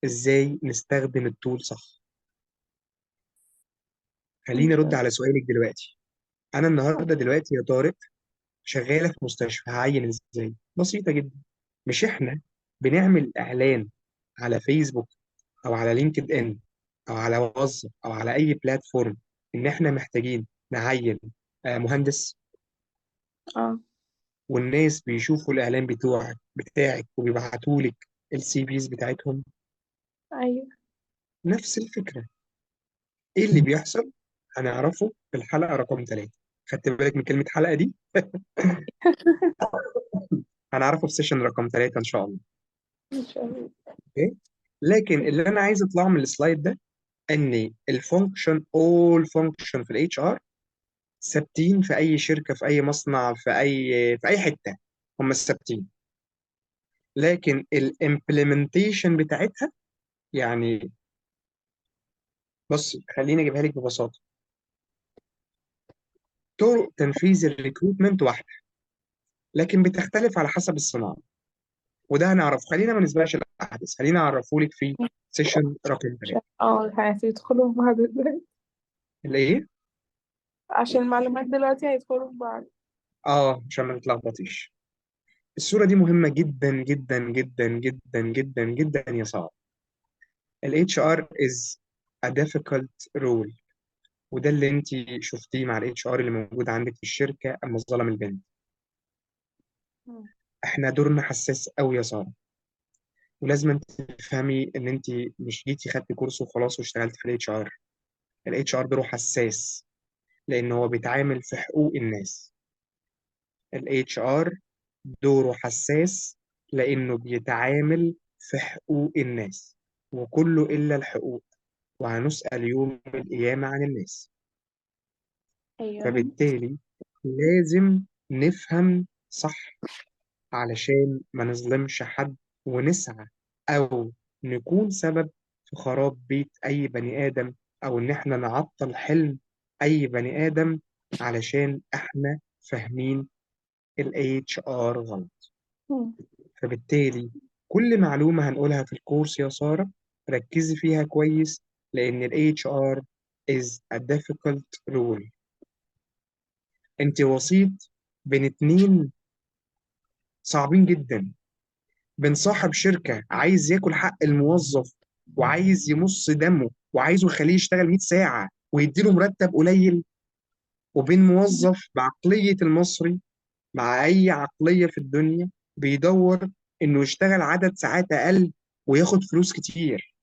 إزاي نستخدم التول صح. ان خليني شاء أرد الله. على سؤالك دلوقتي. أنا النهاردة دلوقتي يا طارق شغالة في مستشفى، هعين إزاي؟ بسيطة جدا. مش إحنا بنعمل إعلان على فيسبوك أو على لينكد إن أو على واتساب أو على أي بلاتفورم إن إحنا محتاجين نعين مهندس؟ اه. والناس بيشوفوا الإعلان بتاعك وبيبعتوا لك السي فيز بتاعتهم. ايوه. نفس الفكرة. ايه اللي بيحصل؟ هنعرفه في الحلقه رقم 3. خدت بالك من كلمه حلقه دي؟ هنعرفه في سيشن رقم 3 ان شاء الله. ان شاء الله. اوكي. لكن اللي انا عايز اطلعه من السلايد ده ان الفانكشن، اول فانكشن في الاتش ار ثابتين في اي شركه، في اي مصنع، في اي حته، هم ثابتين. لكن الامبلمنتيشن بتاعتها، يعني بص خليني اجيبها لك ببساطه. طرق تنفيذ الريكروتمنت واحده، لكن بتختلف على حسب الصناعه، وده هنعرفه. خلينا ما نسبقش الاحداث. خليني اعرفهولك في سيشن رقم 3. هيدخلوا في بعض دلوقتي. الايه؟ عشان المعلومات دلوقتي هيدخلوا في بعض. عشان ما تتلخبطيش. الصورة دي مهمة جدا جدا جدا جدا جدا جدا يا صاحبي. ال HR is a difficult role، وده اللي انت شفتيه مع ال HR اللي موجود عندك في الشركة اما ظلم البنت. مم. احنا دورنا حساس قوي يا سارة، ولازم انت تفهمي ان انت مش جيتي خدتي كورس وخلاص واشتغلت في ال HR. ال HR دوره حساس لان هو بيتعامل في حقوق الناس. ال HR دوره حساس لانه بيتعامل في حقوق الناس، وكله الا الحقوق، وهنسأل يوم القيامة عن الناس. ايوه. فبالتالي لازم نفهم صح علشان ما نظلمش حد، ونسعى أو نكون سبب في خراب بيت أي بني آدم، أو إن إحنا نعطل حلم أي بني آدم علشان إحنا فاهمين ال HR غلط. مم. فبالتالي كل معلومة هنقولها في الكورس يا سارة ركزي فيها كويس، لأن ال HR is a difficult role. أنت وسيط بين اتنين صعبين جدا، بين صاحب شركة عايز ياكل حق الموظف وعايز يمص دمه وعايزه يخليه يشتغل 100 ساعة ويديله مرتب قليل، وبين موظف بعقلية المصري مع أي عقلية في الدنيا بيدور إنه يشتغل عدد ساعات أقل وياخد فلوس كتير.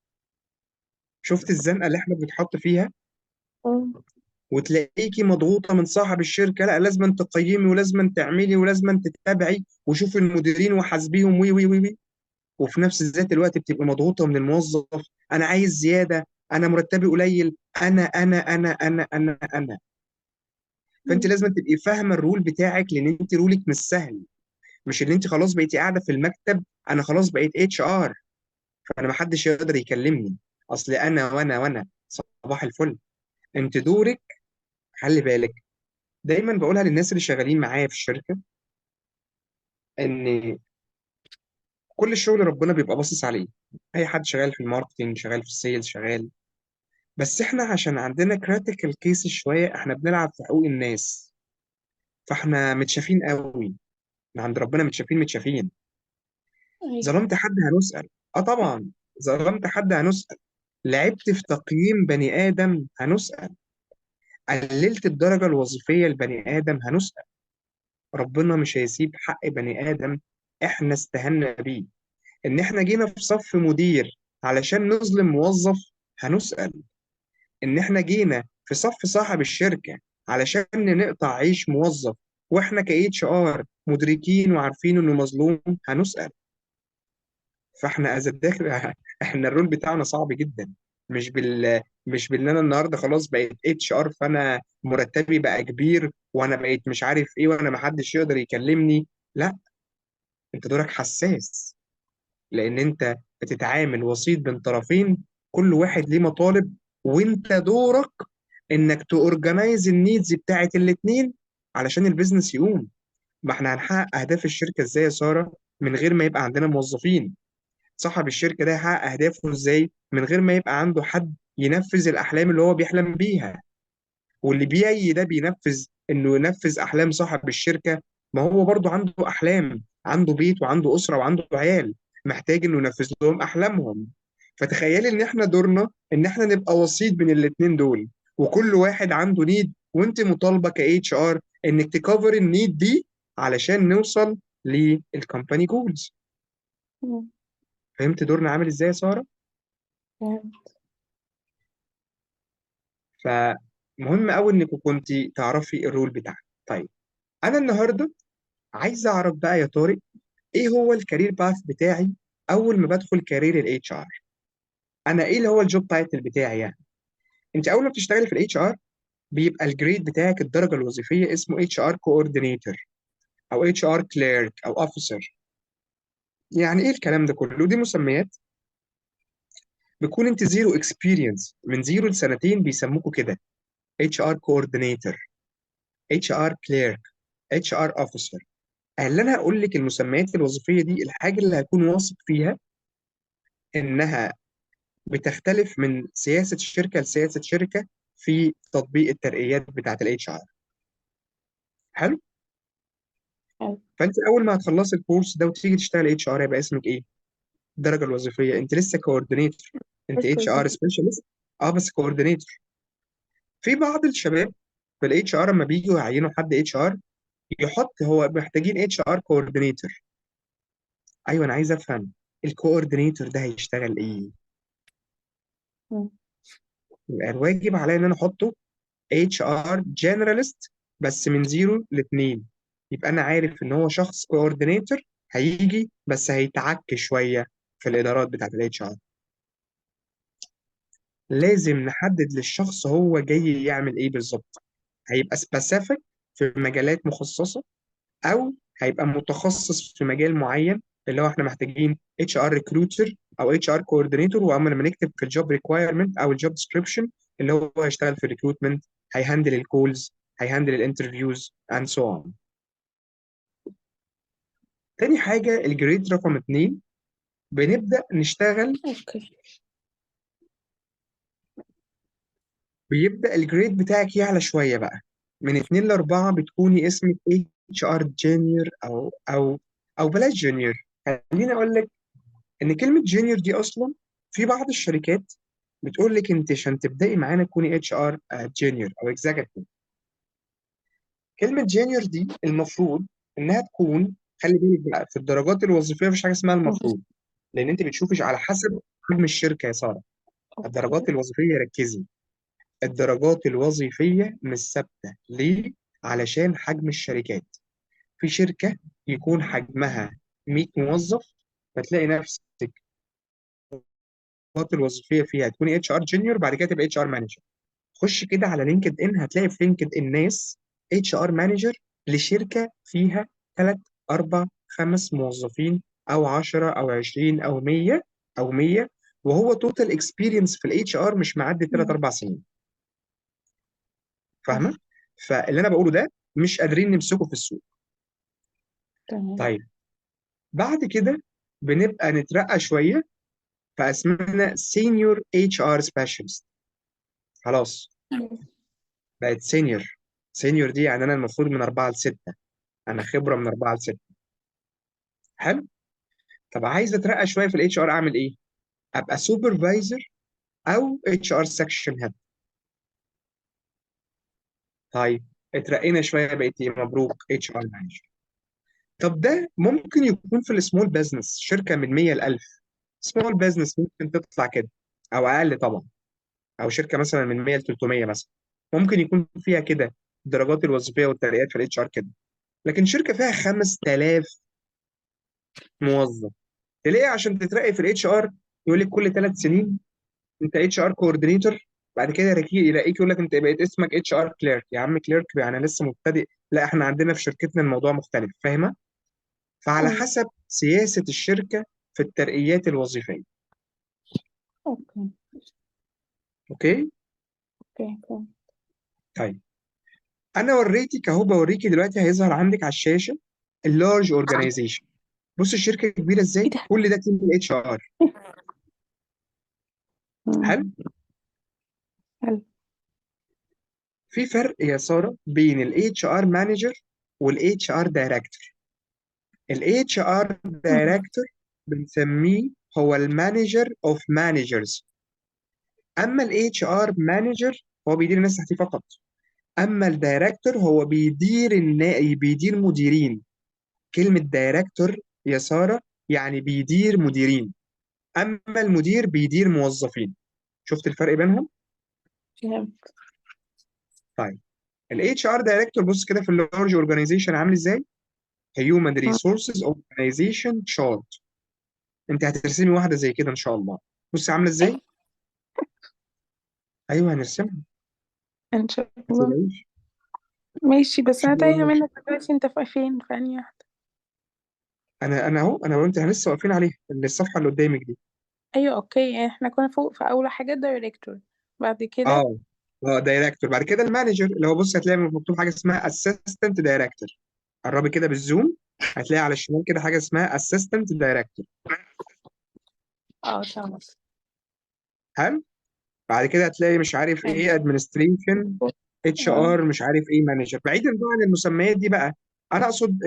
شفت الزنقة اللي إحنا بنتحط فيها؟ مم. وتلاقيكي مضغوطة من صاحب الشركة، لا لازم تقيمي ولازم تعملي ولازم تتابعي وشوفي المديرين وحاسبيهم وي وي وي وي. وفي نفس ذات الوقت بتبقى مضغوطة من الموظف، أنا عايز زيادة، أنا مرتبي قليل، أنا. فأنت مم. لازم تبقي فاهمة الرول بتاعك، لأن أنت رولك مش سهل. مش اللي أنت خلاص بقيتي قاعدة في المكتب أنا خلاص بقيت HR، فأنا محدش يقدر يكلمني، أصل أنا وأنا صباح الفل. أنت دورك، خلي بالك، دايما بقولها للناس اللي شغالين معايا في الشركة، إن كل الشغل ربنا بيبقى باصص عليه. أي حد شغال في الماركتينج، شغال في السيلز، شغال، بس احنا عشان عندنا كريتيكال كيس شويه، احنا بنلعب في حقوق الناس، فاحنا متشافين قوي. احنا عند ربنا متشافين. ايوه. ظلمت حد هنسأل، طبعا. ظلمت حد هنسأل. لعبت في تقييم بني ادم هنسأل. قللت الدرجه الوظيفيه لبني ادم هنسأل. ربنا مش هيسيب حق بني ادم احنا استهنا بيه. ان احنا جينا في صف مدير علشان نظلم موظف هنسأل. ان احنا جينا في صف صاحب الشركه علشان نقطع عيش موظف واحنا ك HR مدركين وعارفين انه مظلوم هنسأل. فاحنا از الداخل احنا الرول بتاعنا صعب جدا. مش بان انا النهارده خلاص بقيت HR فانا مرتبي بقى كبير وانا بقيت مش عارف ايه وانا ما حدش يقدر يكلمني. لا، انت دورك حساس، لان انت بتتعامل وسيط بين طرفين، كل واحد ليه مطالب، وانت دورك انك تورجنايز النيدز بتاعت الاتنين علشان البيزنس يقوم. ما احنا هنحقق اهداف الشركه ازاي يا ساره من غير ما يبقى عندنا موظفين؟ صاحب الشركه ده يحقق اهدافه ازاي من غير ما يبقى عنده حد ينفذ الاحلام اللي هو بيحلم بيها؟ واللي بيجي ده بينفذ انه ينفذ احلام صاحب الشركه، ما هو برضو عنده احلام، عنده بيت وعنده اسره وعنده عيال، محتاج انه ينفذ لهم احلامهم. فتخيلي ان احنا دورنا ان احنا نبقى وسيط بين الاتنين دول، وكل واحد عنده نيد، وانت مطالبه ك HR انك تكفر النيد دي علشان نوصل للكمباني جولز. مم. فهمت دورنا عامل ازاي يا ساره؟ فاهم. فمهم قوي انك كنت تعرفي الرول بتاعك. طيب، انا النهارده عايز اعرف بقى يا طارق، ايه هو الكارير باث بتاعي اول ما بدخل كارير HR؟ انا ايه اللي هو الجوب تايتل بتاعي يعني؟ انت اول ما بتشتغلي في HR بيبقى الجريد بتاعك، الدرجه الوظيفيه، اسمه HR كوردينيتور او HR كليرك او اوفيسر. يعني ايه الكلام ده كله؟ دي مسميات. بيكون انت زيرو اكسبيرينس، من زيرو لسنتين بيسموكوا كده HR كوردينيتور، HR كليرك، HR اوفيسر. اللي انا هقول لك المسميات الوظيفيه دي، الحاجه اللي هكون واثق فيها انها بتختلف من سياسه شركه لسياسه شركه في تطبيق الترقيات بتاعه الاتش ار. حلو. حلو. فانت اول ما هتخلصي الكورس ده وتيجي تشتغل اتش ار يبقى اسمك ايه؟ الدرجه الوظيفيه انت لسه كوردينيتور، انت اتش ار الكوردينيشن. سبيشالست. اه بس كوردينيتور. في بعض الشباب في الاتش ار لما بييجوا يعينوا حد اتش ار يحط هو محتاجين اتش ار كوردينيتور. ايوه انا عايز افهم الكوردينيتور ده هيشتغل ايه؟ يبقى الواجب عليا ان انا احطه اتش ار جنراليست بس من 0 ل 2. يبقى انا عارف ان هو شخص كوردينيتور هيجي بس هيتعك شويه في الادارات بتاعت الاتش ار. لازم نحدد للشخص هو جاي يعمل ايه بالظبط. هيبقى سبيسيفيك في مجالات مخصصه، او هيبقى متخصص في مجال معين اللي هو احنا محتاجين اتش ار ريكروتر او اتش ار كوردينيتور. واما لما نكتب في الجوب ريكوايرمنت او الجوب ديسكريبشن اللي هو هيشتغل في الريكروتمنت، هيهندل الكولز، هيهندل الانترفيوز اند سو اون. تاني حاجه الجريد رقم 2، بنبدا نشتغل. اوكي. بيبدا الجريد بتاعك يعلى شويه بقى، من 2 ل 4 بتكوني اسمك اتش ار جونيور او بلاش جونيور. خليني اقول لك ان كلمه جونيور دي اصلا في بعض الشركات بتقول لك انت عشان تبداي معانا تكوني اتش ار جونيور او اكزيكتيف. كلمه جونيور دي المفروض انها تكون، خلي بالك بقى في الدرجات الوظيفيه مفيش حاجه اسمها المفروض، لان انت بتشوفي على حسب حجم الشركه يا ساره. الدرجات اوكي. الوظيفيه ركزي، الدرجات الوظيفيه مش ثابته. ليه؟ علشان حجم الشركات. في شركه يكون حجمها 100 موظف فتلاقي نفسك الخطوات الوظيفيه فيها تكوني اتش ار جونيور بعد كده تبقى اتش ار مانجر. خش كده على لينكد ان هتلاقي في لينكد ان ناس اتش ار مانجر لشركه فيها 3 4 5 موظفين او 10 او 20 او 100 او 100، وهو توتال اكسبيرينس في الاتش ار مش معدي 3 4 سنين. فاهمه؟ فاللي انا بقوله ده مش قادرين نمسكه في السوق. تمام. طيب بعد كده بنبقى نترقى شويه فاسمنا سينيور اتش ار سبيشالست. خلاص بقت سينيور. سينيور دي يعني انا المفروض من 4 ل 6، انا خبره من 4 ل 6. حلو. طب عايز اترقى شويه في الاتش ار اعمل ايه؟ ابقى سوبرفايزر او اتش ار سكشن هيد. طيب اترقينا شويه بقيت ايه؟ مبروك اتش ار مانجر. طب ده ممكن يكون في السمول بزنس، شركه من 100 ل 1000. سمول بزنس ممكن تطلع كده او اقل طبعا، او شركه مثلا من 100 ل 300 مثلا ممكن يكون فيها كده الدرجات الوظيفيه والترقيات في الاتش ار كده. لكن شركه فيها 5000 موظف تلاقي عشان تترقي في الاتش ار يقول لك كل 3 سنين انت اتش ار كوردينيتور، بعد كده يلاقيك يقول لك انت بقيت اسمك اتش ار كليرك. يا عم كليرك يعني لسه مبتدئ؟ لا احنا عندنا في شركتنا الموضوع مختلف. فاهمه؟ فعلى حسب سياسه الشركه في الترقيات الوظيفيه. اوكي. اوكي. اوكي. طيب انا وريتك اهو، بوريكي دلوقتي هيظهر عندك على الشاشه اللارج اورجانيزيشن. بص الشركه كبيره ايه ازاي، ده؟ كل ده تيم الاتش ار. حلو. مم. حلو. في فرق يا ساره بين الاتش ار مانجر والاتش ار دايركتور. الاتش ار مم. دايركتور بنسميه هو المانجر اوف مانجرز، اما الاتش ار مانجر هو بيدير الناس تحتيه فقط. اما الدايركتور هو بيدير مديرين. كلمة دايركتور يا سارة يعني بيدير مديرين، اما المدير بيدير موظفين. شفت الفرق بينهم؟ فهمت. طيب الاتش ار دايركتور بص كده في اللارج اورجانيزيشن عامل ازاي؟ هيومن مم. ريسورسز اورجانيزيشن شارت. انت هترسمي واحده زي كده ان شاء الله. بص عامله ايه؟ ازاي. ايوه هنرسمها. ان شاء ما الله. تقلقيش. ماشي، ان بس شاء انا تايهه الله. منك دلوقتي، انت في فين؟ في انهي واحده؟ انا اهو، انا وانت لسه واقفين عليها الصفحه اللي قدامك دي. ايوه اوكي، يعني احنا كنا فوق في اول حاجه دايركتور، بعد كده. اه اه دايركتور، بعد كده المانجر اللي هو بص هتلاقي مكتوب حاجه اسمها اسيستنت دايركتور. قربي كده بالزوم هتلاقي على الشمال كده حاجه اسمها اسيستنت دايركتور. اه تمام. حلو. بعد كده هتلاقي مش عارف حلو. ايه ادمنستريشن، اتش اه ار، مش عارف ايه مانجر. بعيدا بقى عن المسميات دي بقى، انا اقصد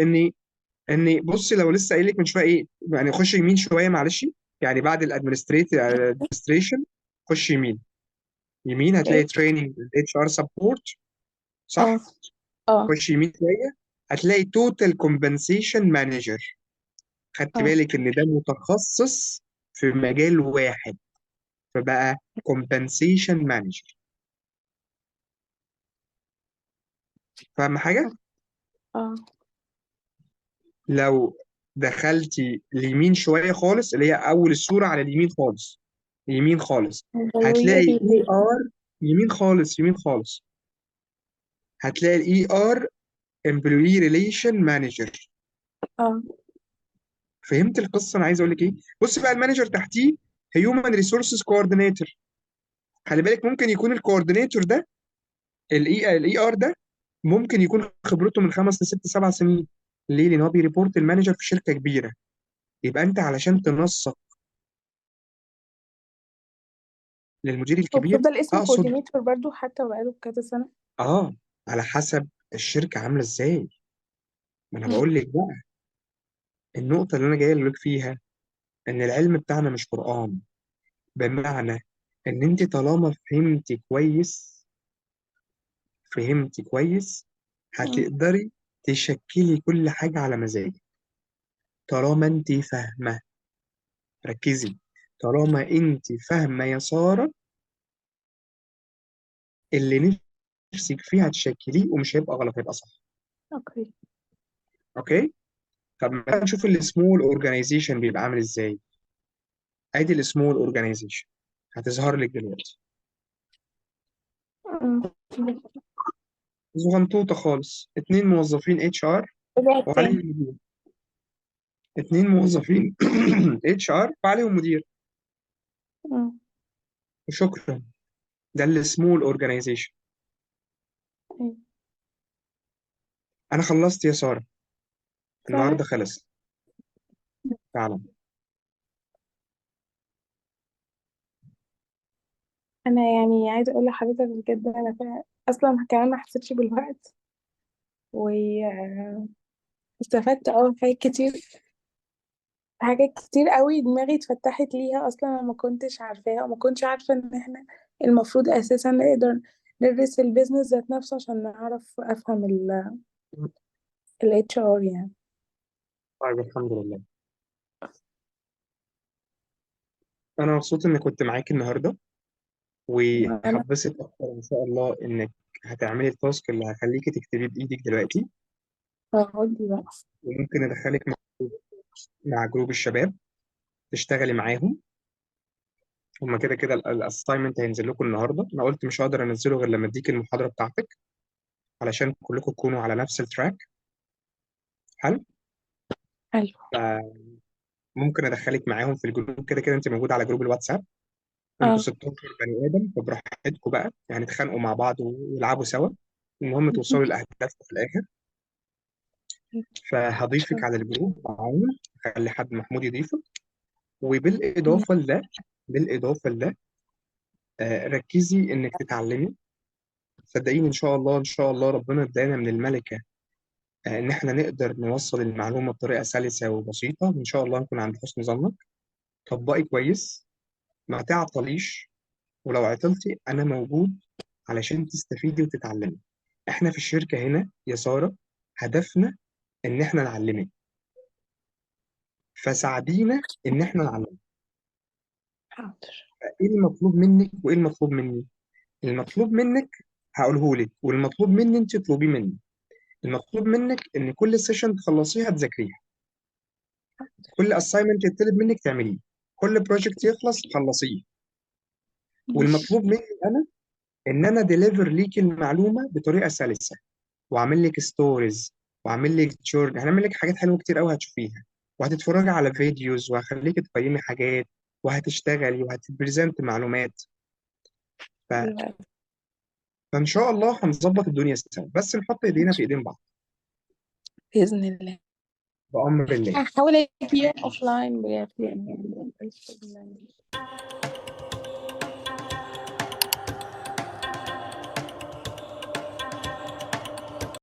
ان بصي لو لسه قايل لك من شويه ايه، يعني خش يمين شويه معلش. يعني بعد الادمنستريشن خش يمين. يمين هتلاقي اوكي. تريننج اتش ار سبورت، اه. صح؟ اه. خش يمين شويه هتلاقي توتال كومبنسيشن مانجر. خدت اه. بالك ان ده متخصص في مجال واحد، فبقى كومبنسيشن مانجر. فاهم حاجه؟ اه. لو دخلتي اليمين شويه خالص، اللي هي اول الصوره على اليمين خالص، يمين خالص، هتلاقي employee اي relation. ار. يمين خالص، يمين خالص، هتلاقي الاي ار امبلوي ريليشن مانجر. اه. فهمت القصه؟ انا عايز اقول لك ايه. بص بقى، المانجر تحتيه هيومن ريسورسز كوردينيتور. خلي بالك ممكن يكون الكوردينيتور ده، الاي ار ده، ممكن يكون خبرته من 5 ل6 7 سنين. ليه؟ لان هو بيريبورت المانجر في شركه كبيره. يبقى انت علشان تنسق للمدير الكبير، وبيفضل اسمه اقصد coordinator برضو حتى بقاله كذا سنة. اه على حسب الشركه عامله ازاي. ما انا مم. بقول لك بقى، النقطه اللي انا جاي لك فيها ان العلم بتاعنا مش قرآن. بمعنى ان انت طالما فهمتي كويس، مم. هتقدري تشكلي كل حاجة على مزاجك. طالما انت فاهمة، ركزي، طالما انت فاهمة يا سارة، اللي نفسك فيه هتشكليه ومش هيبقى غلط، هيبقى صح. اوكي. اوكي. طب ما نشوف السمول اورجانيزيشن بيبقى عامل ازاي. ادي السمول اورجانيزيشن هتظهر لك دلوقتي، مم. زغنطوطة خالص، 2 موظفين اتش ار رجعت وعليهم تاني. مدير. 2 موظفين اتش ار وعليهم مدير، مم. وشكرا. ده السمول اورجانيزيشن. أيوة. انا خلصت يا ساره، فعلا. النهارده خلص فعلا. انا يعني عايزه اقول لحضرتك بجد انا اصلا كمان ما حسيتش بالوقت واستفدت حاجات كتير. حاجات كتير قوي دماغي اتفتحت ليها اصلا انا ما كنتش عارفاها وما كنتش عارفه ان احنا المفروض اساسا نقدر ندرس البيزنس ذات نفسه عشان نعرف افهم ال HR يعني. طيب الحمد لله. انا مبسوط اني كنت معاك النهارده، انا وهبسط اكتر ان شاء الله انك هتعملي التاسك اللي هخليكي تكتبيه بايدك دلوقتي. هقول لي بقى. وممكن ادخلك مع جروب الشباب تشتغلي معاهم. هما كده كده الاساينمنت هينزل لكم النهارده. انا قلت مش هقدر انزله غير لما اديك المحاضره بتاعتك، علشان كلكم تكونوا على نفس التراك. حلو. حلو. فممكن ادخلك معاهم في الجروب، كده كده انت موجوده على جروب الواتساب. انتوا اه. 16 بني ادم، فبراحتكم بقى يعني تخانقوا مع بعض ويلعبوا سوا، المهم توصلوا لاهدافكم في الاخر. فهضيفك على الجروب معاهم، خلي حد محمود يضيفك. وبالاضافه لده ركزي انك تتعلمي. صدقيني ان شاء الله، ان شاء الله ربنا ادانا من الملكه ان احنا نقدر نوصل المعلومه بطريقه سلسه وبسيطه، وان شاء الله نكون عند حسن ظنك. طبقي كويس، ما تعطليش، ولو عطلتي انا موجود علشان تستفيدي وتتعلمي. احنا في الشركه هنا يا ساره هدفنا ان احنا نعلمك، فساعدينا ان احنا نعلمك. حاضر. ايه المطلوب منك وايه المطلوب مني؟ المطلوب منك هقوله لك، والمطلوب مني انت تطلبيه مني. المطلوب منك ان كل سيشن تخلصيها تذاكريها، كل اساينمنت يطلب منك تعمليه، كل بروجكت يخلص تخلصيه. ماشي. والمطلوب مني انا ان انا ديليفر ليكي المعلومه بطريقه سلسه، واعمل لك ستوريز، واعمل لك جورن، هنعمل لك حاجات حلوه كتير قوي هتشوفيها، وهتتفرجي على فيديوز، وهخليك تقيمي حاجات، وهتشتغلي وهتبريزنت معلومات. ف... حلو أوي. فان شاء الله هنظبط الدنيا سوا، بس نحط ايدينا في ايدين بعض. بإذن الله. بأمر الله. هحاول اجيب اوف لاين بجد يعني.